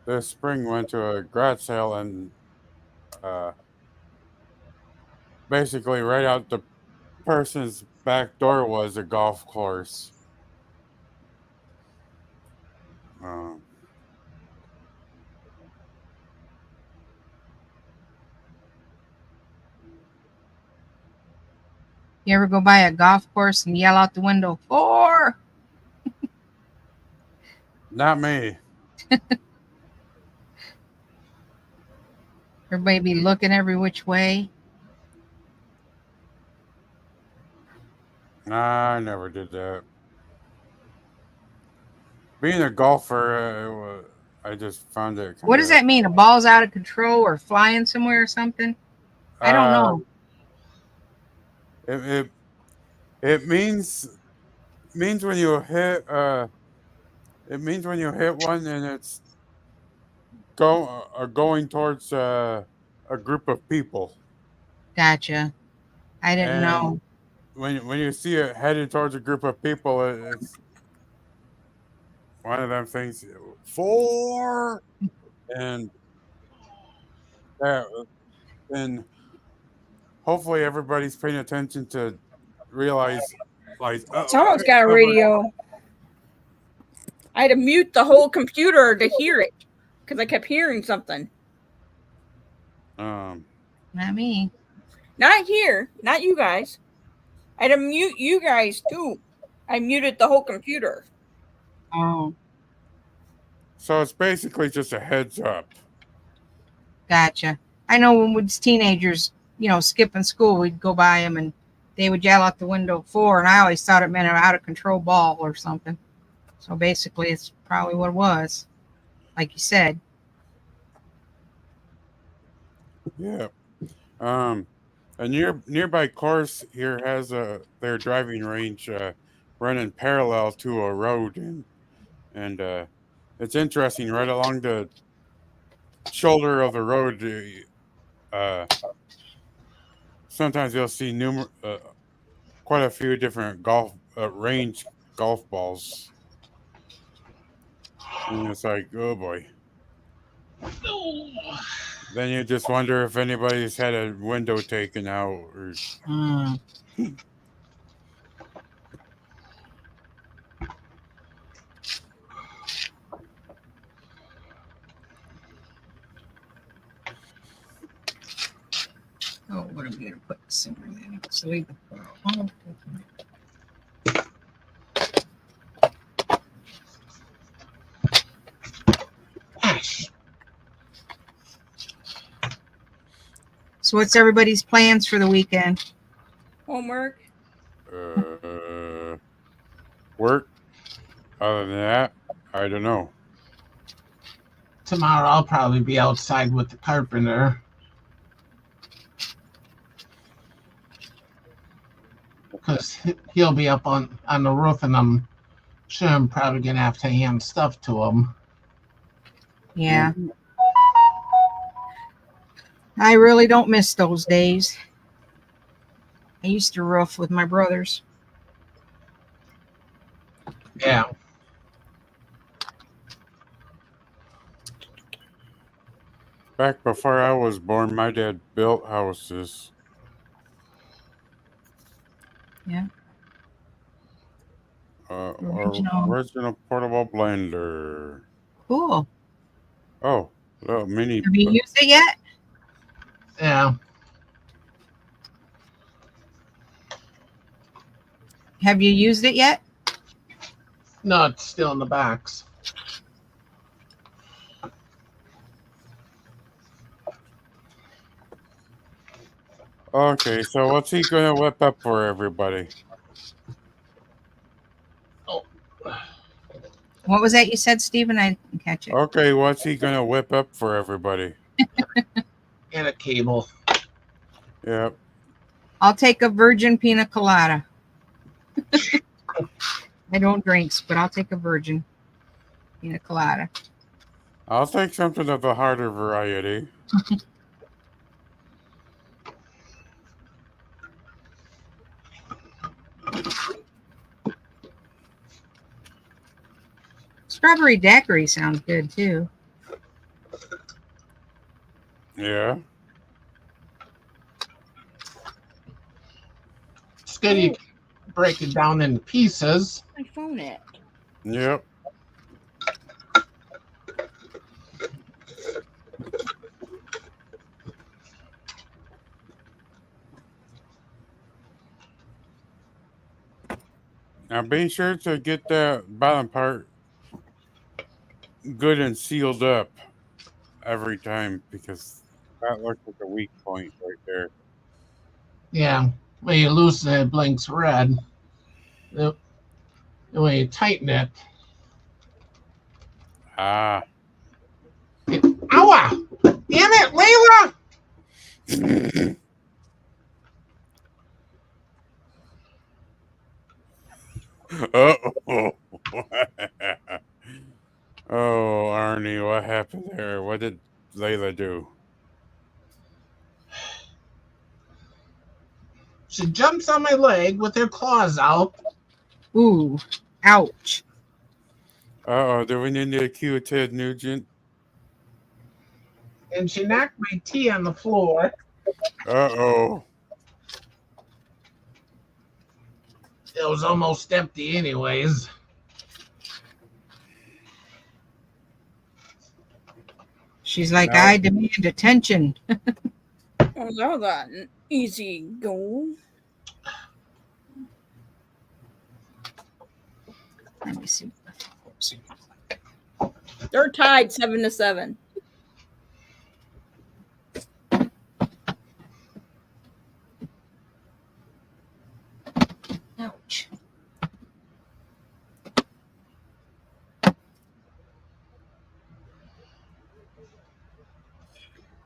this spring went to a garage sale, and uh, basically right out the person's back door was a golf course. Um, You ever go by a golf course and yell out the window, 4? Not me. Everybody be looking every which way. Nah, I never did that. Being a golfer, I just found it What does kind that mean? A ball's out of control or flying somewhere or something? I don't of. know. It means when you hit it means when you hit one and it's going towards a group of people, Gotcha. I didn't and know. when you see it headed towards a group of people, it's one of them things. 4 and that and hopefully everybody's paying attention to realize like Someone's got a radio. I had to mute the whole computer to hear it because I kept hearing something. Not me. Not here, not you guys. I had to mute you guys too. I muted the whole computer. Oh, so it's basically just a heads up. gotcha. I know when we was teenagers, skipping school, we'd go by them and they would yell out the window 4, and I always thought it meant an out of control ball or something. So basically, it's probably what it was, like you said. Yeah. A nearby course here has their driving range running parallel to a road, and it's interesting. Right along the shoulder of the road, sometimes you'll see quite a few different range golf balls, and it's like, oh boy. no. Then you just wonder if anybody's had a window taken out or. Mm. Oh, what are we gonna put this in there? So leave the pearl. Gosh. So what's everybody's plans for the weekend? Homework. Work. Other than that, I don't know. Tomorrow I'll probably be outside with the carpenter. Because he'll be up on the roof, and I'm sure I'm probably going to have to hand stuff to him. Yeah. I really don't miss those days. I used to roof with my brothers. Yeah. Back before I was born, my dad built houses. Yeah. Original portable blender. Cool. Oh, little mini. Have you used it yet? Yeah. Have you used it yet? No, it's still in the box. Okay, so what's he gonna whip up for everybody? Oh, What was that you said, Stephen? I didn't catch it. Okay, what's he gonna whip up for everybody? and a cable. Yep. I'll take a virgin pina colada. I don't drinks, but I'll take a virgin pina colada. I'll take something of the harder variety. Strawberry daiquiri sounds good too. Yeah. It's good you can break it down into pieces. My phone at. Yep. Now be sure to get that bottom part good and sealed up every time, because that looks like a weak point right there. Yeah, when you loosen it, it blinks red. The- When you tighten it, Ah. ow! Damn it, Layla! Uh-oh. Oh, Arnie, what happened there? What did Layla do? She jumps on my leg with her claws out. Ooh, ouch. Uh-oh, do we need to cue Ted Nugent? And she knocked my tea on the floor. Uh-oh. It was almost empty anyways. She's like, No. I demand attention. Oh, that was an easy goal. Let me see. They're tied 7-7. Ouch.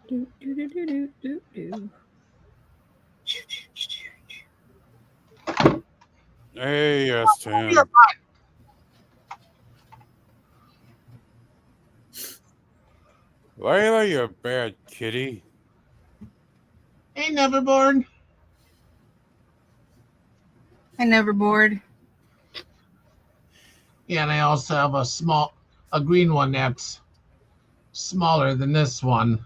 Do, do, do, do, do, do, do. Hey, yes, Tim. Layla, you bad kitty. Hey, Neverboard. I never bored. Yeah, and I also have a green one that's smaller than this one.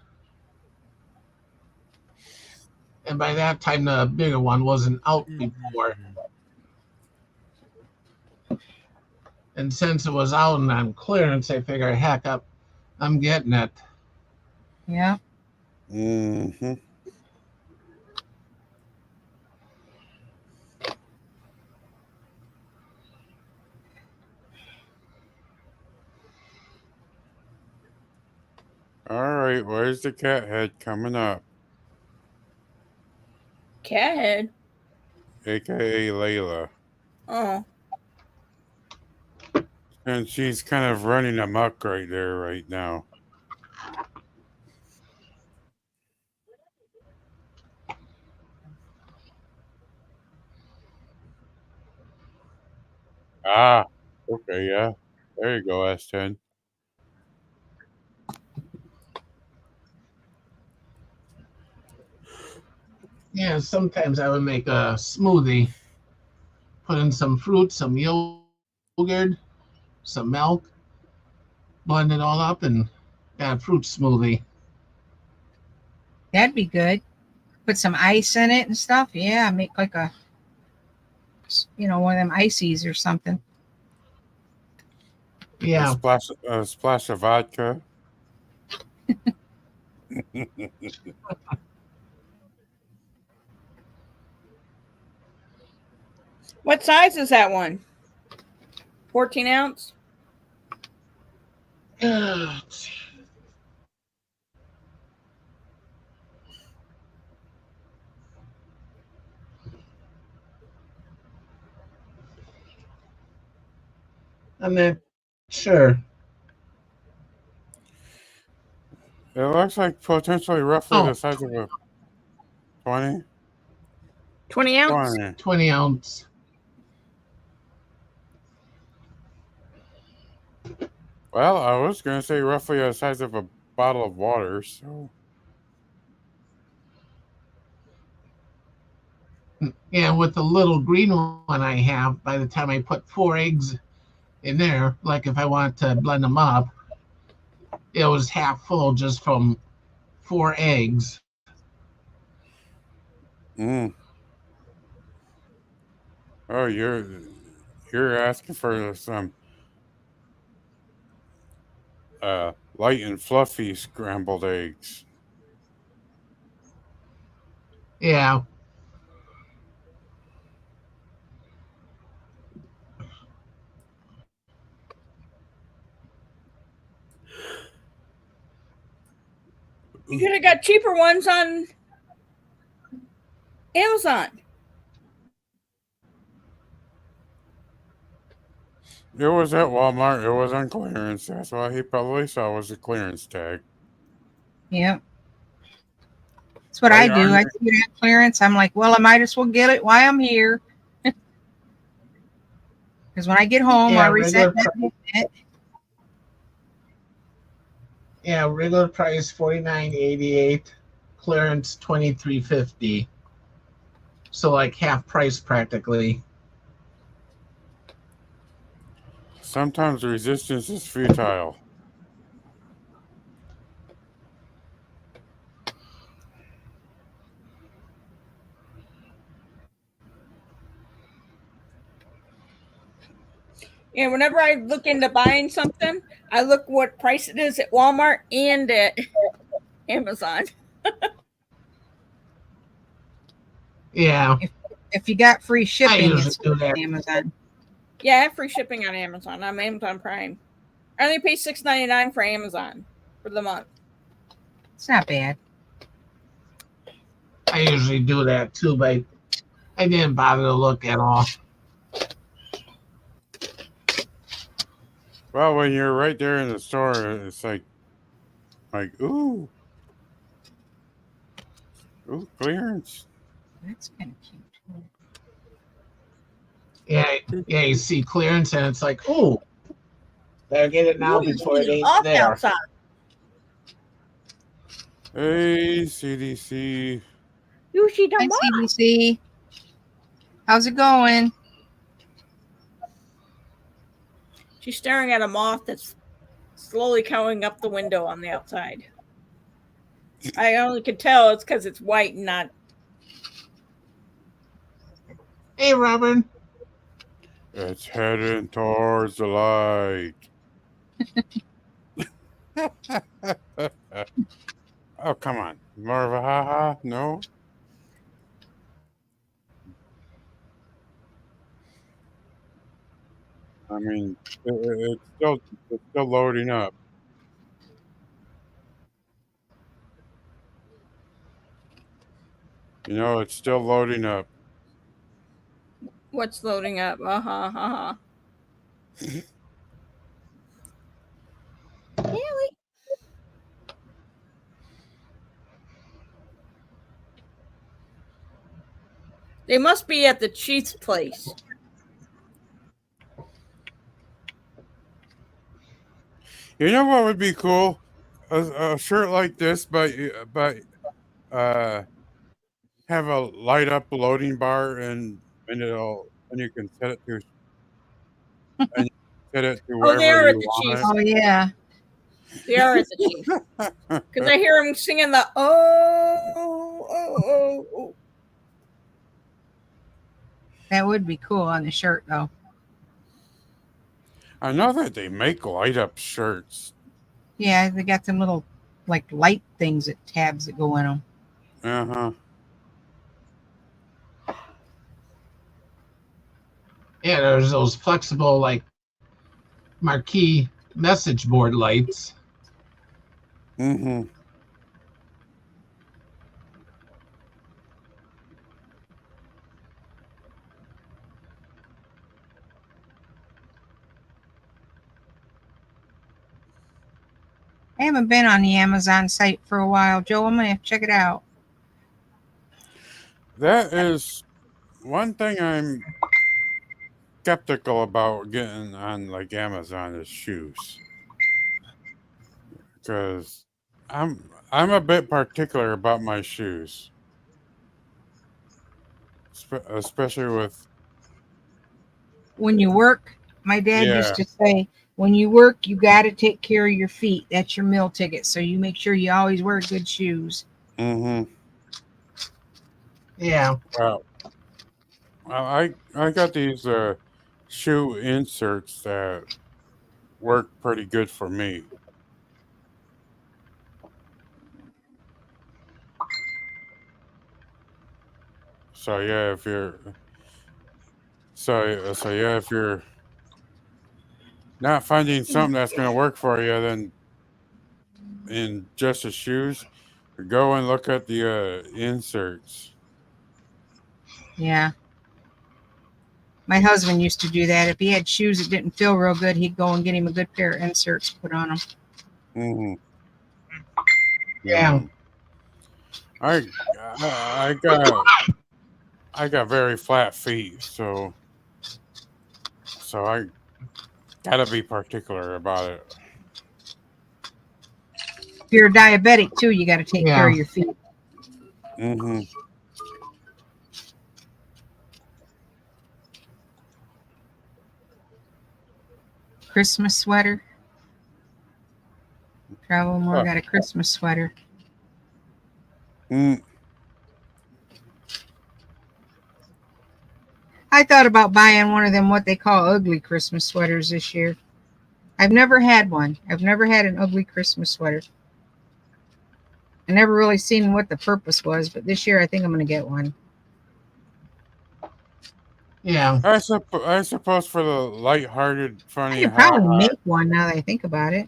And by that time, the bigger one wasn't out before. And since it was out and on clearance, I figured, heck up, I'm getting it. Yeah. Mm-hmm. All right, where's the cat head coming up? Cathead. AKA Layla. Oh. And she's kind of running amok right there right now. Ah, okay, yeah. There you go, S10. Yeah, sometimes I would make a smoothie. Put in some fruit, some yogurt, some milk, blend it all up, and got a fruit smoothie. That'd be good. Put some ice in it and stuff. Yeah, make like a, one of them ices or something. Yeah, A splash of vodka. What size is that one? 14 ounce. I'm not sure. It looks like potentially roughly Oh. the size of a 20. 20 ounce. 20. 20 ounce. Well, I was going to say roughly the size of a bottle of water, so. Yeah, with the little green one I have, by the time I put 4 eggs in there, like if I want to blend them up, it was half full just from 4 eggs. Mm. Oh, you're asking for some light and fluffy scrambled eggs. Yeah. You could have got cheaper ones on Amazon. It was at Walmart. It was on clearance. That's why he probably saw was a clearance tag. Yep. That's what I do. I see it at clearance. I'm like, well, I might as well get it while I'm here. Because when I get home, I reset that. Yeah, regular price $49.88, clearance $23.50. So like half price practically. Sometimes resistance is futile. And whenever I look into buying something, I look what price it is at Walmart and at Amazon. Yeah. If you got free shipping, it's on Amazon. Yeah, I have free shipping on Amazon. I'm Amazon Prime. I only pay $6.99 for Amazon for the month. It's not bad. I usually do that too, but I didn't bother to look at all. Well, when you're right there in the store, it's like, ooh, clearance. That's kind of cute. Yeah, you see clearance and it's like, ooh, better get it now before it ain't there. Outside. Hey, CDC. Hi, CDC. How's it going? She's staring at a moth that's slowly coming up the window on the outside. I only could tell it's because it's white and not. Hey, Robin. It's heading towards the light. Oh, come on. More of a ha-ha? No? I mean, it's still loading up. You know, it's still loading up. What's loading up? Really? They must be at the Chief's place. You know what would be cool? A shirt like this, but have a light up loading bar and you can set it to wherever you want it. Oh yeah. They are at the Chiefs. Because I hear them singing the oh. That would be cool on the shirt, though. I know that they make light up shirts. Yeah, they got them little like light things that tabs that go in them. Uh-huh. Yeah, there's those flexible like marquee message board lights. Mm-hmm. I haven't been on the Amazon site for a while, Joe. I'm gonna have to check it out. That is one thing I'm skeptical about getting on like Amazon is shoes, because I'm a bit particular about my shoes, especially with When you work, my dad yeah. used to say, when you work, you got to take care of your feet. That's your meal ticket. So you make sure you always wear good shoes. Mm-hmm. Yeah. Well, I got these shoe inserts that work pretty good for me. So yeah, if you're so yeah, if you're not finding something that's gonna work for you, then in just the shoes, go and look at the inserts. Yeah. My husband used to do that. If he had shoes that didn't feel real good, he'd go and get him a good pair of inserts to put on them. Mm-hmm. Yeah. Mm-hmm. I I got very flat feet, so I gotta be particular about it. If you're a diabetic too, you got to take care Yeah. of your feet. Mm-hmm. Christmas sweater. Travel more Huh. got a Christmas sweater. Mm. I thought about buying one of them, what they call ugly Christmas sweaters this year. I've never had one. I've never had an ugly Christmas sweater. I never really seen what the purpose was, but this year I think I'm going to get one. Yeah. I suppose for the lighthearted, I funny, could probably ha make one now that I think about it.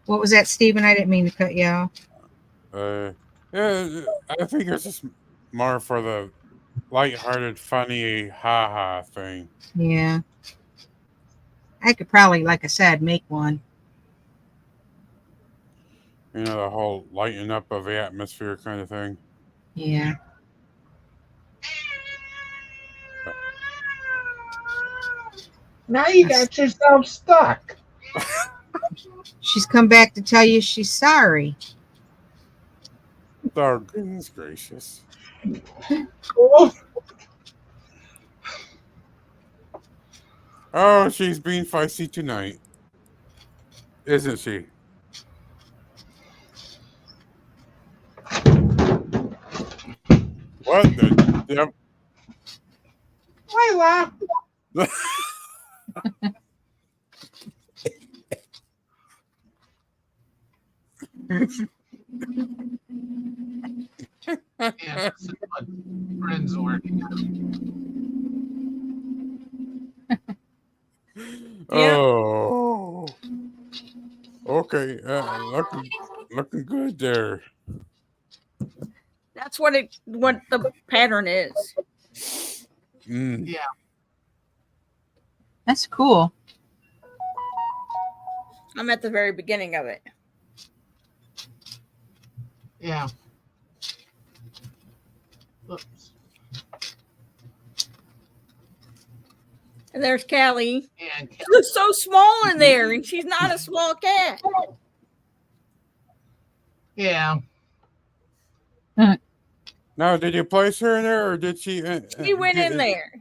What was that, Stephen? I didn't mean to cut you off. yeah, I think it's just more for the lighthearted, funny, ha thing. Yeah. I could probably, like I said, make one. You know, the whole lighten up of the atmosphere kind of thing. Yeah. Now you got yourself stuck. She's come back to tell you she's sorry. Oh, goodness gracious. Oh, Oh, she's being feisty tonight, isn't she? What the devil? Lila. Yeah, this is what friends are working on. Oh, okay. Looking good there. That's what the pattern is. Mm. Yeah. That's cool. I'm at the very beginning of it. Yeah. Oops. And there's Callie. And She looks so small in there, and she's not a small cat. yeah. Now, did you place her in there, or did she? She went in there.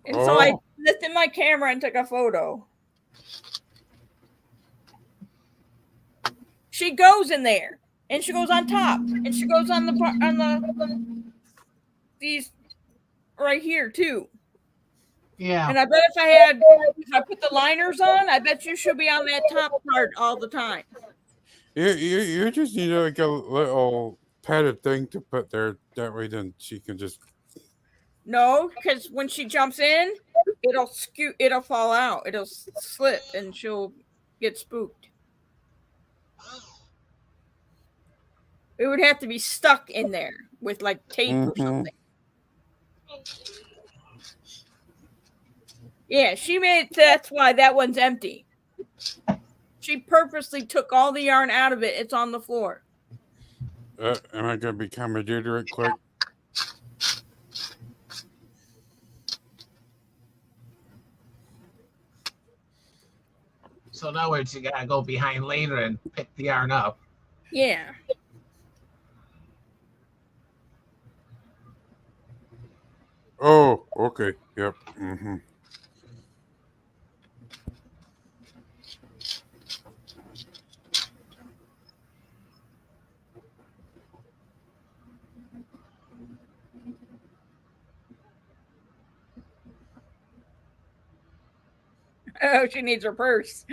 And so I Oh. lifted my camera and took a photo. She goes in there, and she goes on top, and she goes on these right here too. Yeah. And I bet if I put the liners on, I bet you she'll be on that top part all the time. You just need like a little padded thing to put there. That way, then she can just. No, because when she jumps in, it'll fall out. It'll slip and she'll get spooked. It would have to be stuck in there with like tape or something. Yeah, that's why that one's empty. She purposely took all the yarn out of it. It's on the floor. Am I going to become a deodorant quick? So in other words, you gotta go behind later and pick the yarn up. Yeah. Oh, okay. Yep. Mm-hmm. Oh, she needs her purse.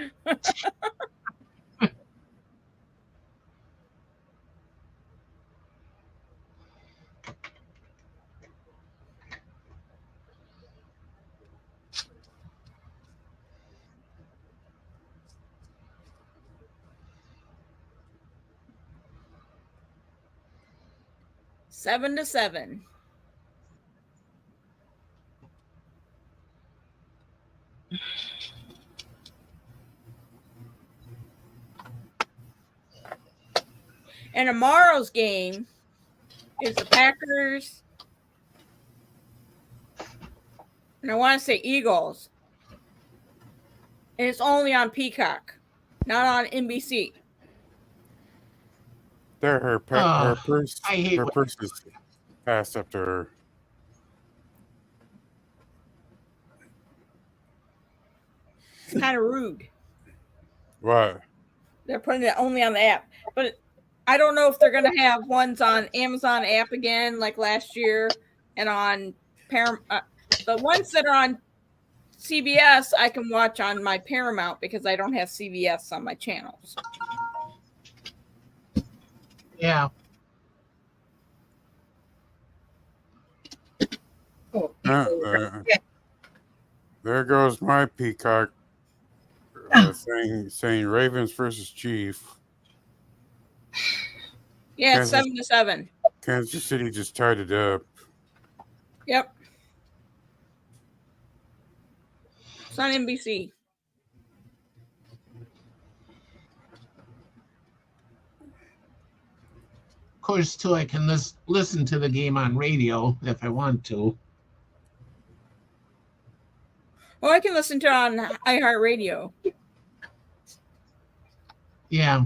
Seven to 7. And tomorrow's game is the Packers, and I want to say Eagles. And it's only on Peacock, not on NBC. There, her purse. I hate Her purse is passed up to her. It's kind of rude. What? They're putting it only on the app, but I don't know if they're going to have ones on Amazon app again, like last year, and on Paramount. The ones that are on CBS, I can watch on my Paramount because I don't have CBS on my channels. Yeah. Oh, There goes my Peacock saying Ravens versus Chief. Yeah, it's 7 to 7. Kansas City just tied it up. Yep. It's on NBC. Of course, too, I can listen to the game on radio if I want to. Well, I can listen to it on iHeartRadio. Yeah.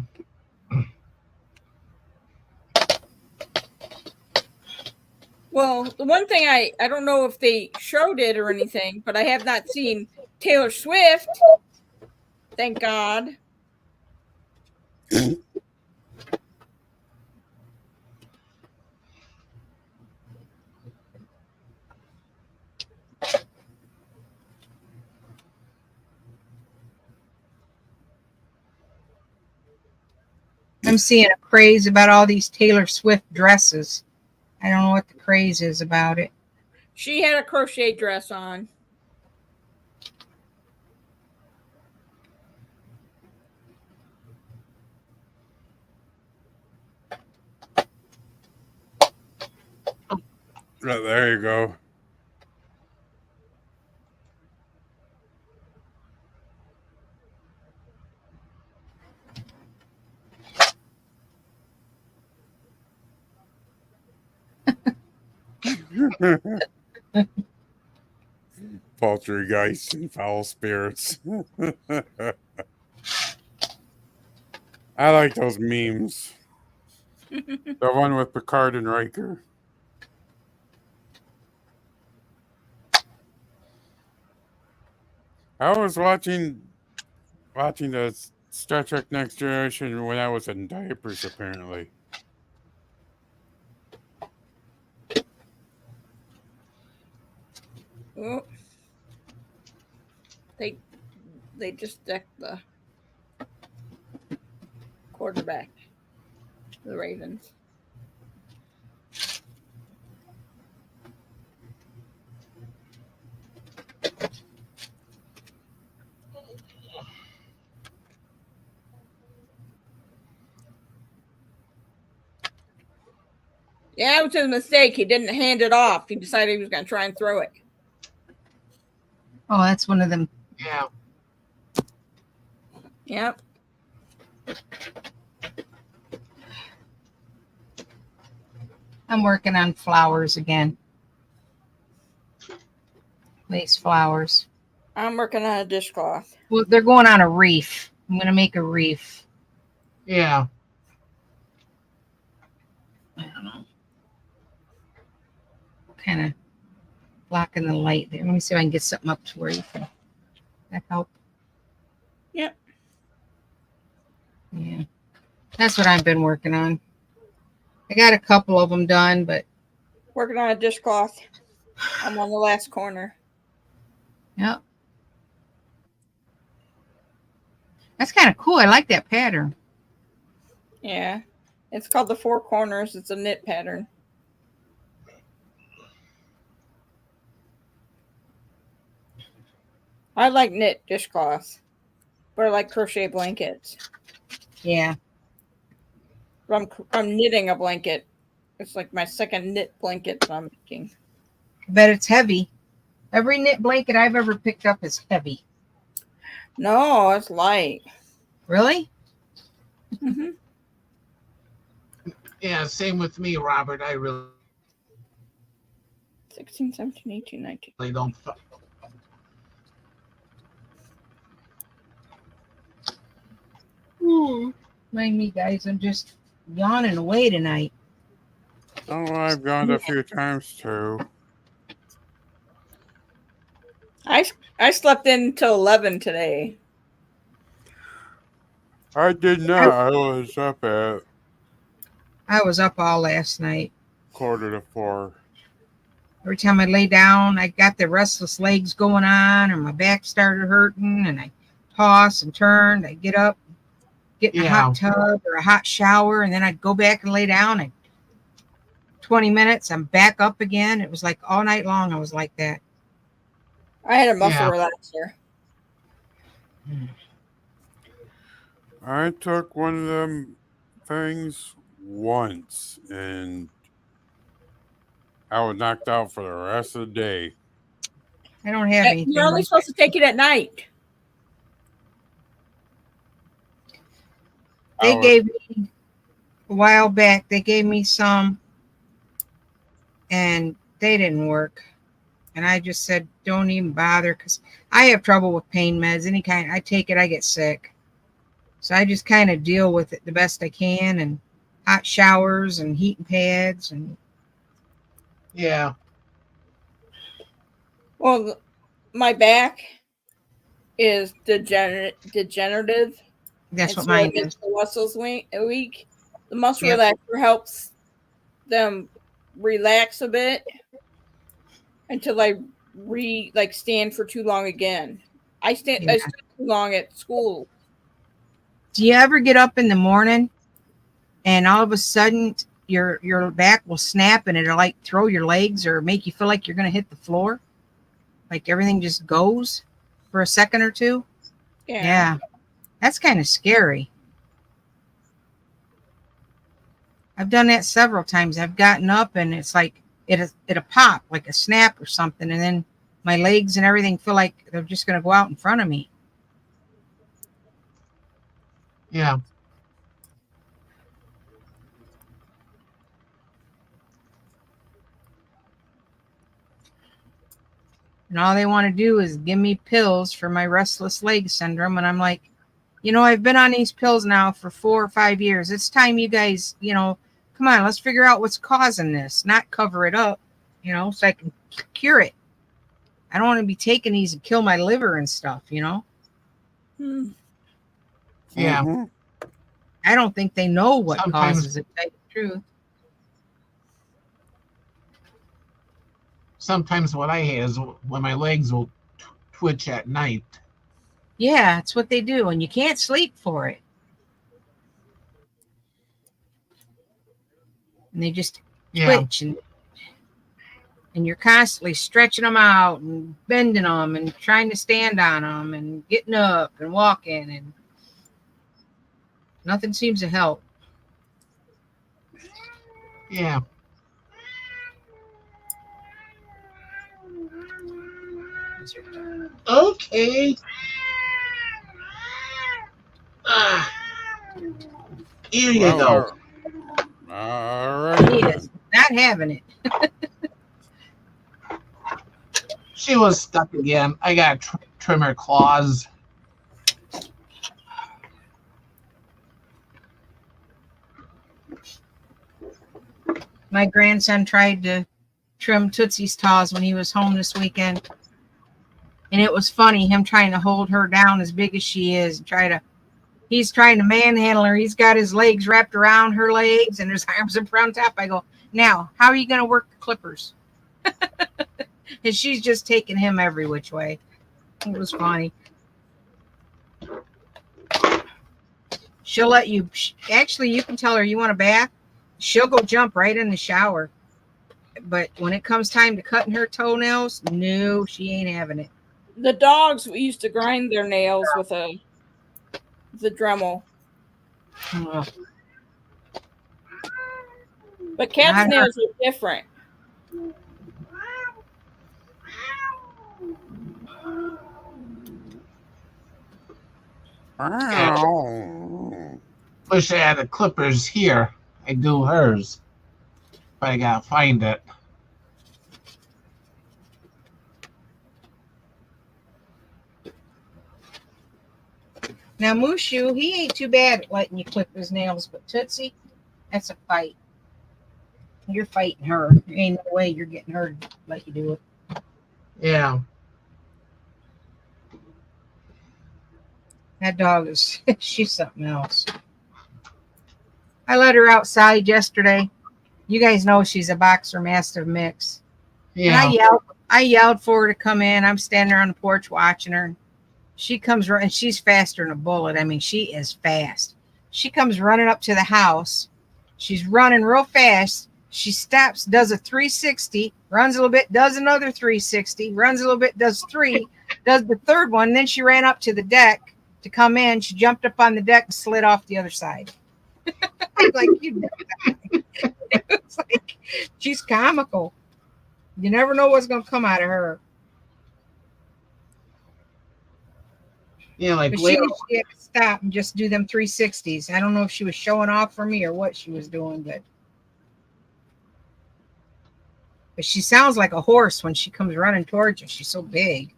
Well, the one thing I don't know if they showed it or anything, but I have not seen Taylor Swift. Thank God. I'm seeing a craze about all these Taylor Swift dresses. I don't know what the craze is about it. She had a crochet dress on. There you go. Poltergeist and foul spirits. I like those memes. The one with Picard and Riker. I was watching the Star Trek Next Generation when I was in diapers, apparently. Oh. They just decked the quarterback, the Ravens. Yeah, it was his mistake. He didn't hand it off. He decided he was going to try and throw it. Oh, that's one of them. Yeah. Yep. I'm working on flowers again. Lace flowers. I'm working on a dishcloth. Well, they're going on a wreath. I'm going to make a wreath. Yeah. I don't know. Kind of blocking the light there. Let me see if I can get something up to where you can. That help? Yep. Yeah. That's what I've been working on. I got a couple of them done, but Working on a dishcloth. I'm on the last corner. yep. That's kind of cool. I like that pattern. Yeah. It's called the Four Corners. It's a knit pattern. I like knit dishcloths, but I like crochet blankets. Yeah. But I'm knitting a blanket. It's like my second knit blanket that I'm making. I bet it's heavy. Every knit blanket I've ever picked up is heavy. No, it's light. Really? Mm-hmm. Yeah. Same with me, Robert. I really 16, 17, 18, 19. don't. Mind me, guys. I'm just yawning away tonight. Oh, I've gone a few times too. I slept in until 11 today. I did not. I was up at I was up all last night. 3:45. Every time I lay down, I got the restless legs going on, and my back started hurting, and I toss and turn. I get up, get in a hot tub or a hot shower, and then I'd go back and lay down. And 20 minutes, I'm back up again. It was like all night long I was like that. I had a muscle relaxer. I took one of them things once, and I was knocked out for the rest of the day. I don't have anything. You're only supposed to take it at night. They gave me a while back. They gave me some, and they didn't work. And I just said, don't even bother, because I have trouble with pain meds. Any kind, I take it, I get sick. So I just kind of deal with it the best I can, and hot showers and heating pads and. Yeah. Well, my back is degenerative. That's what mine is. The muscles weak. The muscle Yep. relaxer helps them relax a bit until I stand for too long again. I stood too long at school. Do you ever get up in the morning and all of a sudden your back will snap and it'll like throw your legs or make you feel like you're going to hit the floor? Like everything just goes for a second or two? Yeah. That's kind of scary. I've done that several times. I've gotten up and it's like it'll pop like a snap or something, and then my legs and everything feel like they're just going to go out in front of me. Yeah. And all they want to do is give me pills for my restless leg syndrome. And I'm like, I've been on these pills now for 4 or 5 years. It's time you guys, come on, let's figure out what's causing this, not cover it up, so I can cure it. I don't want to be taking these and kill my liver and stuff, Yeah. Mm-hmm. I don't think they know what causes it, to tell you the truth. Sometimes what I have is when my legs will twitch at night. Yeah, it's what they do, and you can't sleep for it. And they just twitch, and you're constantly stretching them out and bending them and trying to stand on them and getting up and walking, and nothing seems to help. Yeah. Okay. Ah, here you go. All righty He then. is not having it. She was stuck again. I got to trim her claws. My grandson tried to trim Tootsie's paws when he was home this weekend. And it was funny, him trying to hold her down as big as she is. He's trying to manhandle her. He's got his legs wrapped around her legs and his arms up around top. I go, now, how are you going to work the clippers? And she's just taking him every which way. It was funny. She'll let you, actually, you can tell her you want a bath. She'll go jump right in the shower. But when it comes time to cutting her toenails, no, she ain't having it. The dogs, we used to grind their nails with the Dremel. Oh, But cats' nails are different. Wish I had the clippers here. I do hers. But I gotta find it. now, Mushu, he ain't too bad at letting you clip his nails, but Tootsie, that's a fight. You're fighting her. There ain't no way you're getting her to let you do it. Yeah. That dog is, she's something else. I let her outside yesterday. You guys know she's a boxer mastiff mix. Yeah. And I yelled for her to come in. I'm standing there on the porch watching her. She comes running. She's faster than a bullet. I mean, she is fast. She comes running up to the house. She's running real fast. She stops, does a 360, runs a little bit, does another 360, runs a little bit, does three, does the third one. Then she ran up to the deck to come in. She jumped up on the deck and slid off the other side. I'm like, you it was like, she's comical. You never know what's going to come out of her. Yeah, like But she had to stop and just do them 360s. I don't know if she was showing off for me or what she was doing, but she sounds like a horse when she comes running towards you. She's so big.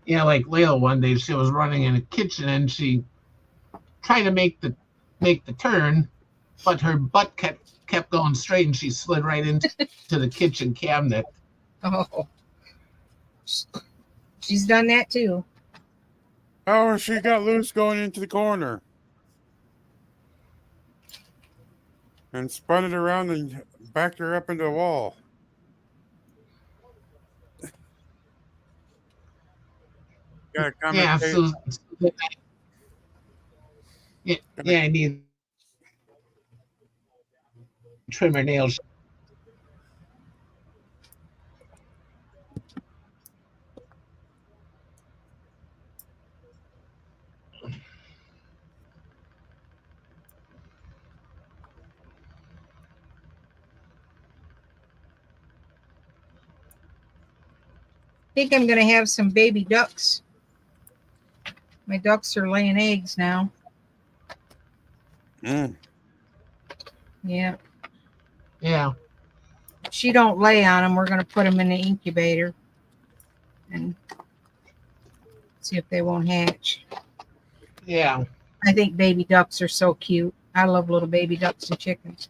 Yeah, like Layla one day she was running in the kitchen and she tried to make the turn, but her butt kept going straight and she slid right into the kitchen cabinet. Oh, she's done that too. Oh, she got loose going into the corner and spun it around and backed her up into the wall. Got a comment. Yeah, so yeah, I need to trim her nails. I think I'm going to have some baby ducks. My ducks are laying eggs now. Mm. Yeah. Yeah. She don't lay on them. We're going to put them in the incubator and see if they won't hatch. Yeah. I think baby ducks are so cute. I love little baby ducks and chickens.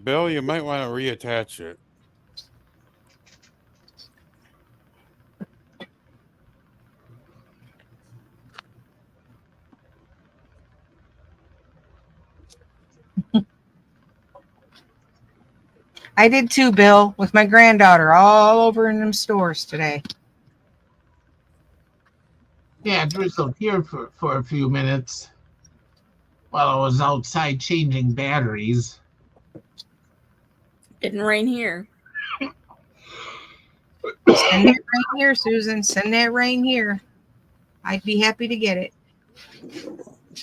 Bill, you might want to reattach it. I did too, Bill, with my granddaughter all over in them stores today. Yeah, Drizzle here for a few minutes while I was outside changing batteries. Didn't rain here. Send that rain here, Susan. Send that rain here. I'd be happy to get it.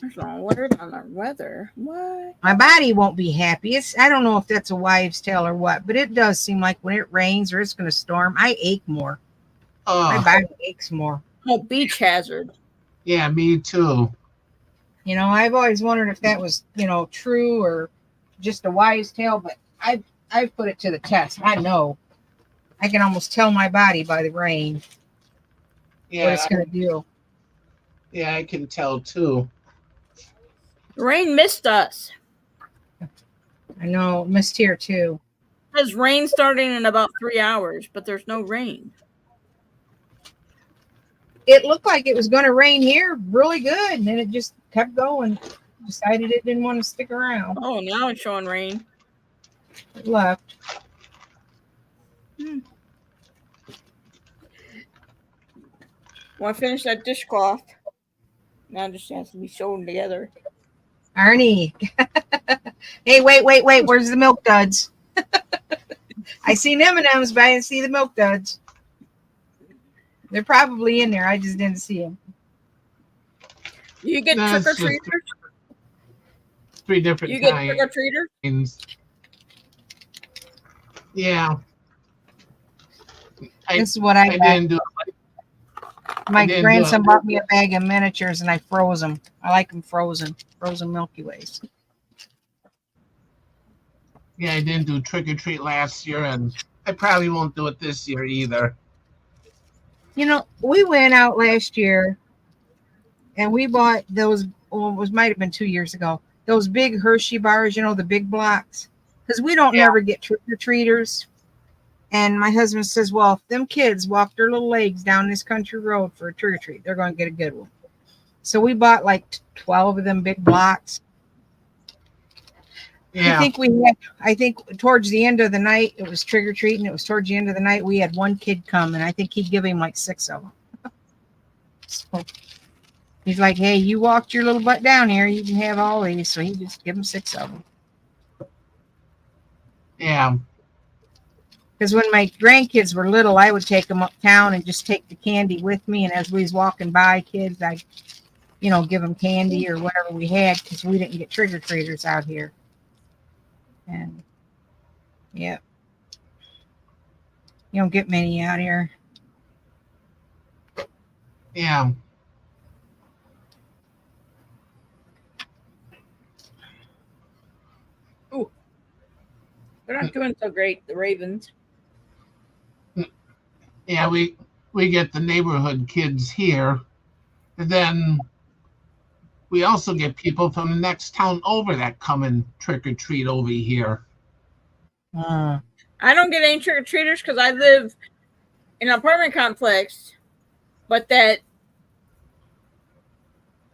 There's no word on the weather. What? My body won't be happy. I don't know if that's a wives' tale or what, but it does seem like when it rains or it's going to storm, I ache more. My Oh, body aches more. Oh, beach hazard. yeah, me too. You know, I've always wondered if that was, true or just a wives' tale, but I've put it to the test. I know. I can almost tell my body by the rain what Yeah, it's going to do. yeah, I can tell too. The rain missed us. I know, missed here too. It says rain starting in about 3 hours, but there's no rain. It looked like it was going to rain here really good, and then it just kept going. Decided it didn't want to stick around. Oh, now it's showing rain. It left. Well, I finished that dishcloth. Now it just has to be sewn together. Arnie. Hey, wait. Where's the milk duds? I seen M&Ms, but I didn't see the milk duds. They're probably in there. I just didn't see them. You get No, trick or it's just treaters? 3 different You get kinds. trick or treaters? Yeah. This is what I got. didn't do My didn't do grandson it. bought me a bag of miniatures, and I froze them. I like them frozen Milky Ways. Yeah, I didn't do trick or treat last year, and I probably won't do it this year either. You know, we went out last year, and we bought those. Well, it might have been 2 years ago. Those big Hershey bars, the big blocks, because we don't Yeah. never get trick or treaters. And my husband says, well, if them kids walk their little legs down this country road for a trick or treat, they're going to get a good one. So we bought like 12 of them big blocks. Yeah. I think towards the end of the night, it was trick or treating. It was towards the end of the night, we had one kid come, and I think he'd give him like 6 of them. So he's like, hey, you walked your little butt down here. You can have all these. So he just give him 6 of them. Yeah. Because when my grandkids were little, I would take them uptown and just take the candy with me. And as we was walking by kids, I'd, give them candy or whatever we had, because we didn't get trick-or-treaters out here. And, yeah. You don't get many out here. Yeah. They're not doing so great, the Ravens. Yeah, we get the neighborhood kids here. And then we also get people from the next town over that come and trick or treat over here. I don't get any trick or treaters because I live in an apartment complex, but that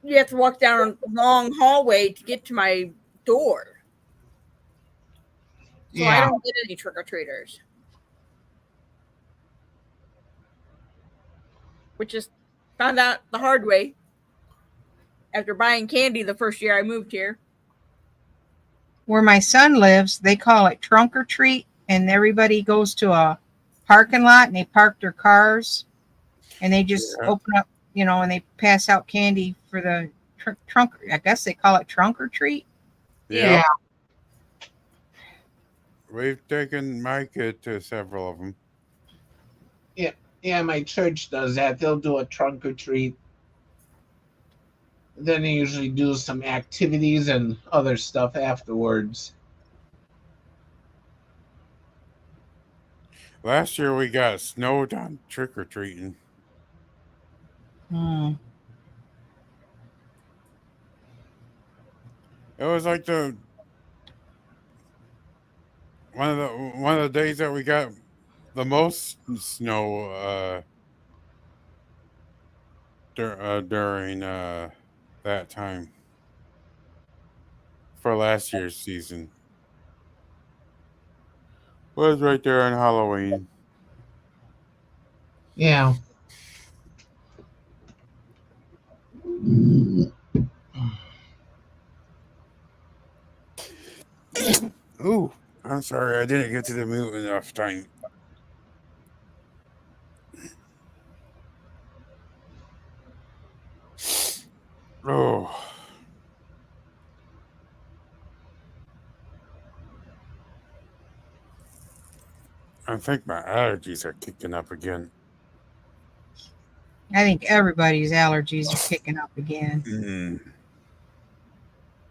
you have to walk down a long hallway to get to my door. So I don't get any trick or treaters. Which is found out the hard way after buying candy the first year I moved here. Where my son lives, they call it trunk or treat, and everybody goes to a parking lot and they park their cars and they just open up, and they pass out candy for the trunk. I guess they call it trunk or treat. Yeah. We've taken my kid to several of them. Yeah, my church does that. They'll do a trunk or treat. Then they usually do some activities and other stuff afterwards. Last year we got snowed on trick or treating. Hmm. It was like one of the days that we got the most snow during that time for last year's season. Was right there on Halloween. Yeah. Ooh, I'm sorry, I didn't get to the mute enough time. Oh, I think my allergies are kicking up again. I think everybody's allergies are kicking up again. Mm.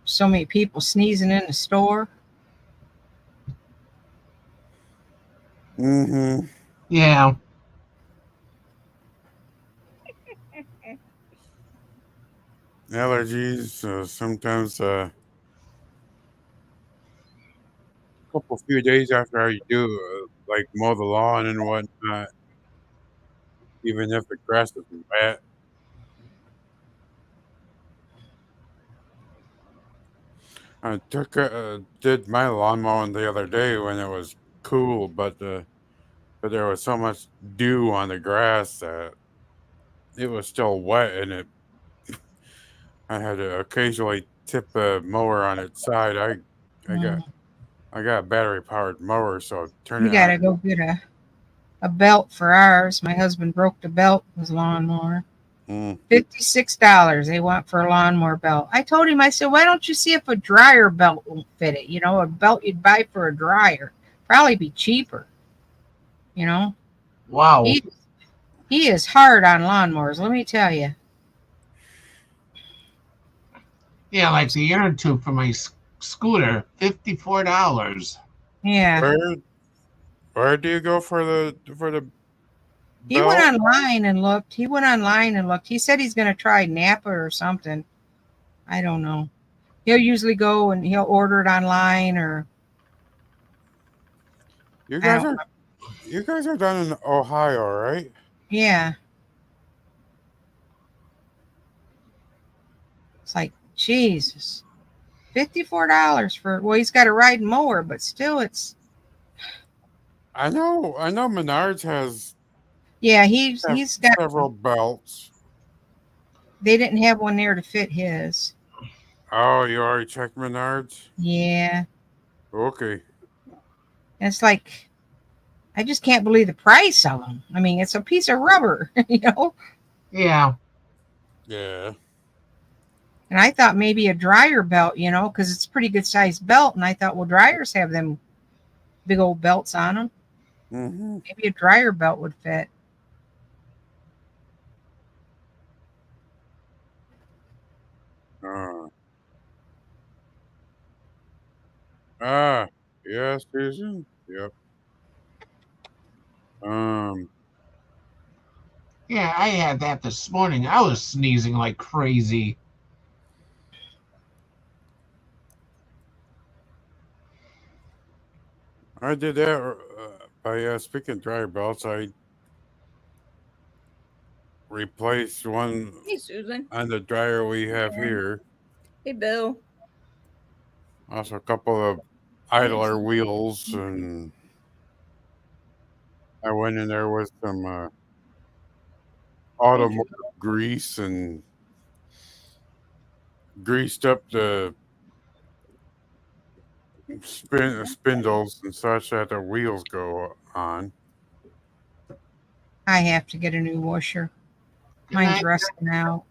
So many people sneezing in the store. Mm-hmm. Yeah. Allergies. Sometimes couple few days after I do like mow the lawn and whatnot, even if the grass is wet. I did my lawn mowing the other day when it was cool, but there was so much dew on the grass that it was still wet, and I had to occasionally tip the mower on its side. I got Mm. I got a battery powered mower, so turn We it on. gotta go get a belt for ours. My husband broke the belt with his lawnmower. Mm. $56 they want for a lawnmower belt. I told him, I said, why don't you see if a dryer belt won't fit it? You know, a belt you'd buy for a dryer. Probably be cheaper. You know? Wow. He is hard on lawnmowers, let me tell you. Yeah, like the inner tube for my scooter, $54. Yeah. Where do you go for the He went belt? online and looked. He said he's gonna try Napa or something. I don't know. He'll usually go and he'll order it online or You I guys don't are know. you guys are down in Ohio, right? Yeah. It's like, Jesus. $54 for, well, he's got a riding mower, but still it's, I know Menards has yeah, he's got, several belts. they didn't have one there to fit his. Oh, you already checked Menards? Yeah. Okay. And it's like, I just can't believe the price of them. I mean, it's a piece of rubber, you know? Yeah. Yeah. And I thought maybe a dryer belt, you know, because it's a pretty good sized belt. And I thought, well, dryers have them big old belts on them. Mm-hmm. Maybe a dryer belt would fit. Uh, ah, yeah, Susan. Yep. Um, Yeah, I had that this morning. I was sneezing like crazy. I did that by speaking dryer belts. I replaced one Hey, Susan. on the dryer we have here. Hey, Bill. Also, a couple of idler wheels, and I went in there with some automotive grease and greased up the spindles and such that the wheels go on. I have to get a new washer. Good Mine's night. rusting out.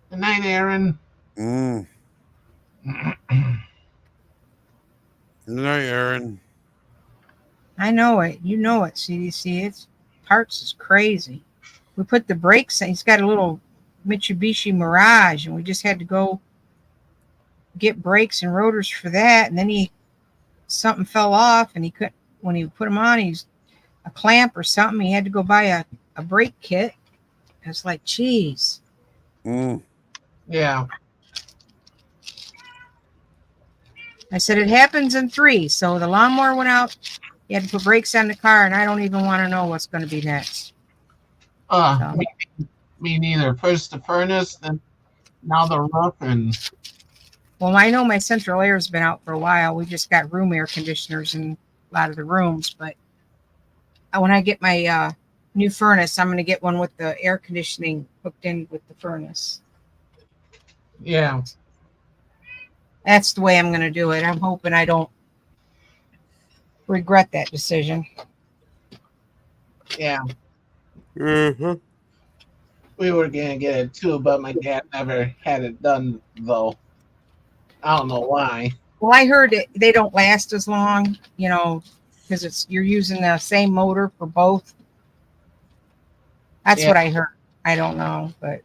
Good night, Aaron. Mm. Good night, Aaron. I know it. You know it, CDC. It's parts is crazy. We put the brakes in. He's got a little Mitsubishi Mirage, and we just had to go get brakes and rotors for that. And then something fell off, and he couldn't, when he put them on, he's a clamp or something. He had to go buy a brake kit. It's like, geez. Mm. Yeah. I said it happens in 3. So the lawnmower went out. He had to put brakes on the car, and I don't even want to know what's going to be next. So, Me neither. First the furnace, then now the roof, and well, I know my central air has been out for a while. We just got room air conditioners in a lot of the rooms, but when I get my new furnace, I'm going to get one with the air conditioning hooked in with the furnace. yeah. That's the way I'm going to do it. I'm hoping I don't regret that decision. Yeah. Mm-hmm. We were gonna get it too, but my dad never had it done though. I don't know why. Well, I heard they don't last as long. You know, because you're using the same motor for both. That's what I heard. I don't know, but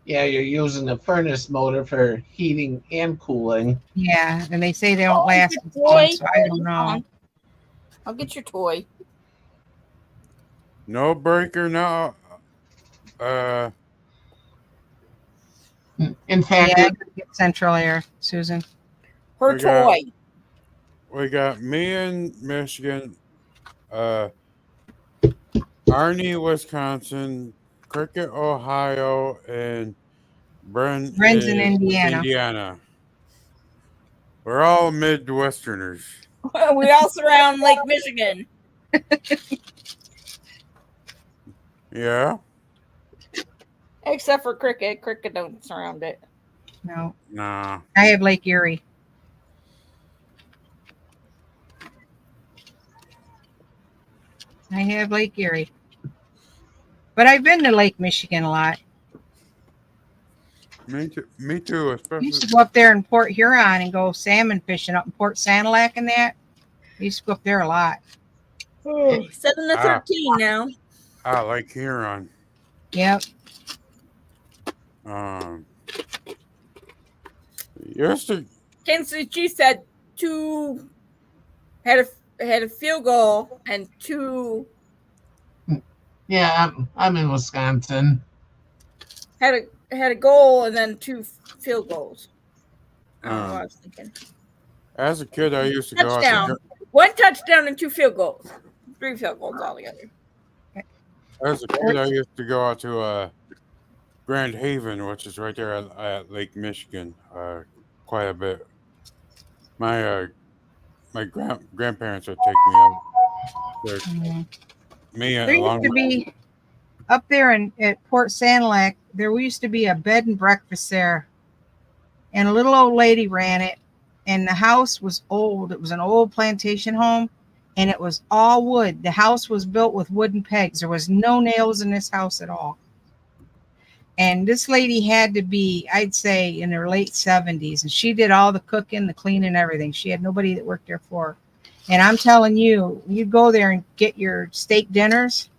Yeah, you're using the furnace motor for heating and cooling. yeah, and they say they don't last as Toy. long, so I don't know. I'll get your toy. No breaker, no. In fact, Yeah, I could get central air, Susan. Her We got- toy. We got me in Michigan, Arnie, Wisconsin, Cricket, Ohio, and Brent Bren's in is Indiana. Indiana. We're all Midwesterners. We all surround Lake Michigan. Yeah? Except for Cricket. Cricket don't surround it. No, Nah. I have Lake Erie. I have Lake Erie. But I've been to Lake Michigan a lot. Me too, I especially. used to go up there in Port Huron and go salmon fishing up in Port Sanilac and that. I used to go up there a lot. 7-13 now. Like Huron. Yep. Used to. Kansas Chiefs had had a field goal and two yeah, I'm in Wisconsin. had a goal and then two field goals. I don't know what I was thinking. As a kid, I used to go out Touchdown. to. One touchdown and 2 field goals. 3 field goals altogether. As a kid, I used to go out to Grand Haven, which is right there at Lake Michigan, quite a bit. My grandparents would take me out there. Me There used along to be up there at Port Sanilac, there used to be a bed and breakfast there. And a little old lady ran it. And the house was old. It was an old plantation home. And it was all wood. The house was built with wooden pegs. There was no nails in this house at all. And this lady had to be, I'd say, in her late 70s. And she did all the cooking, the cleaning, everything. She had nobody that worked there for her. And I'm telling you, you go there and get your steak dinners,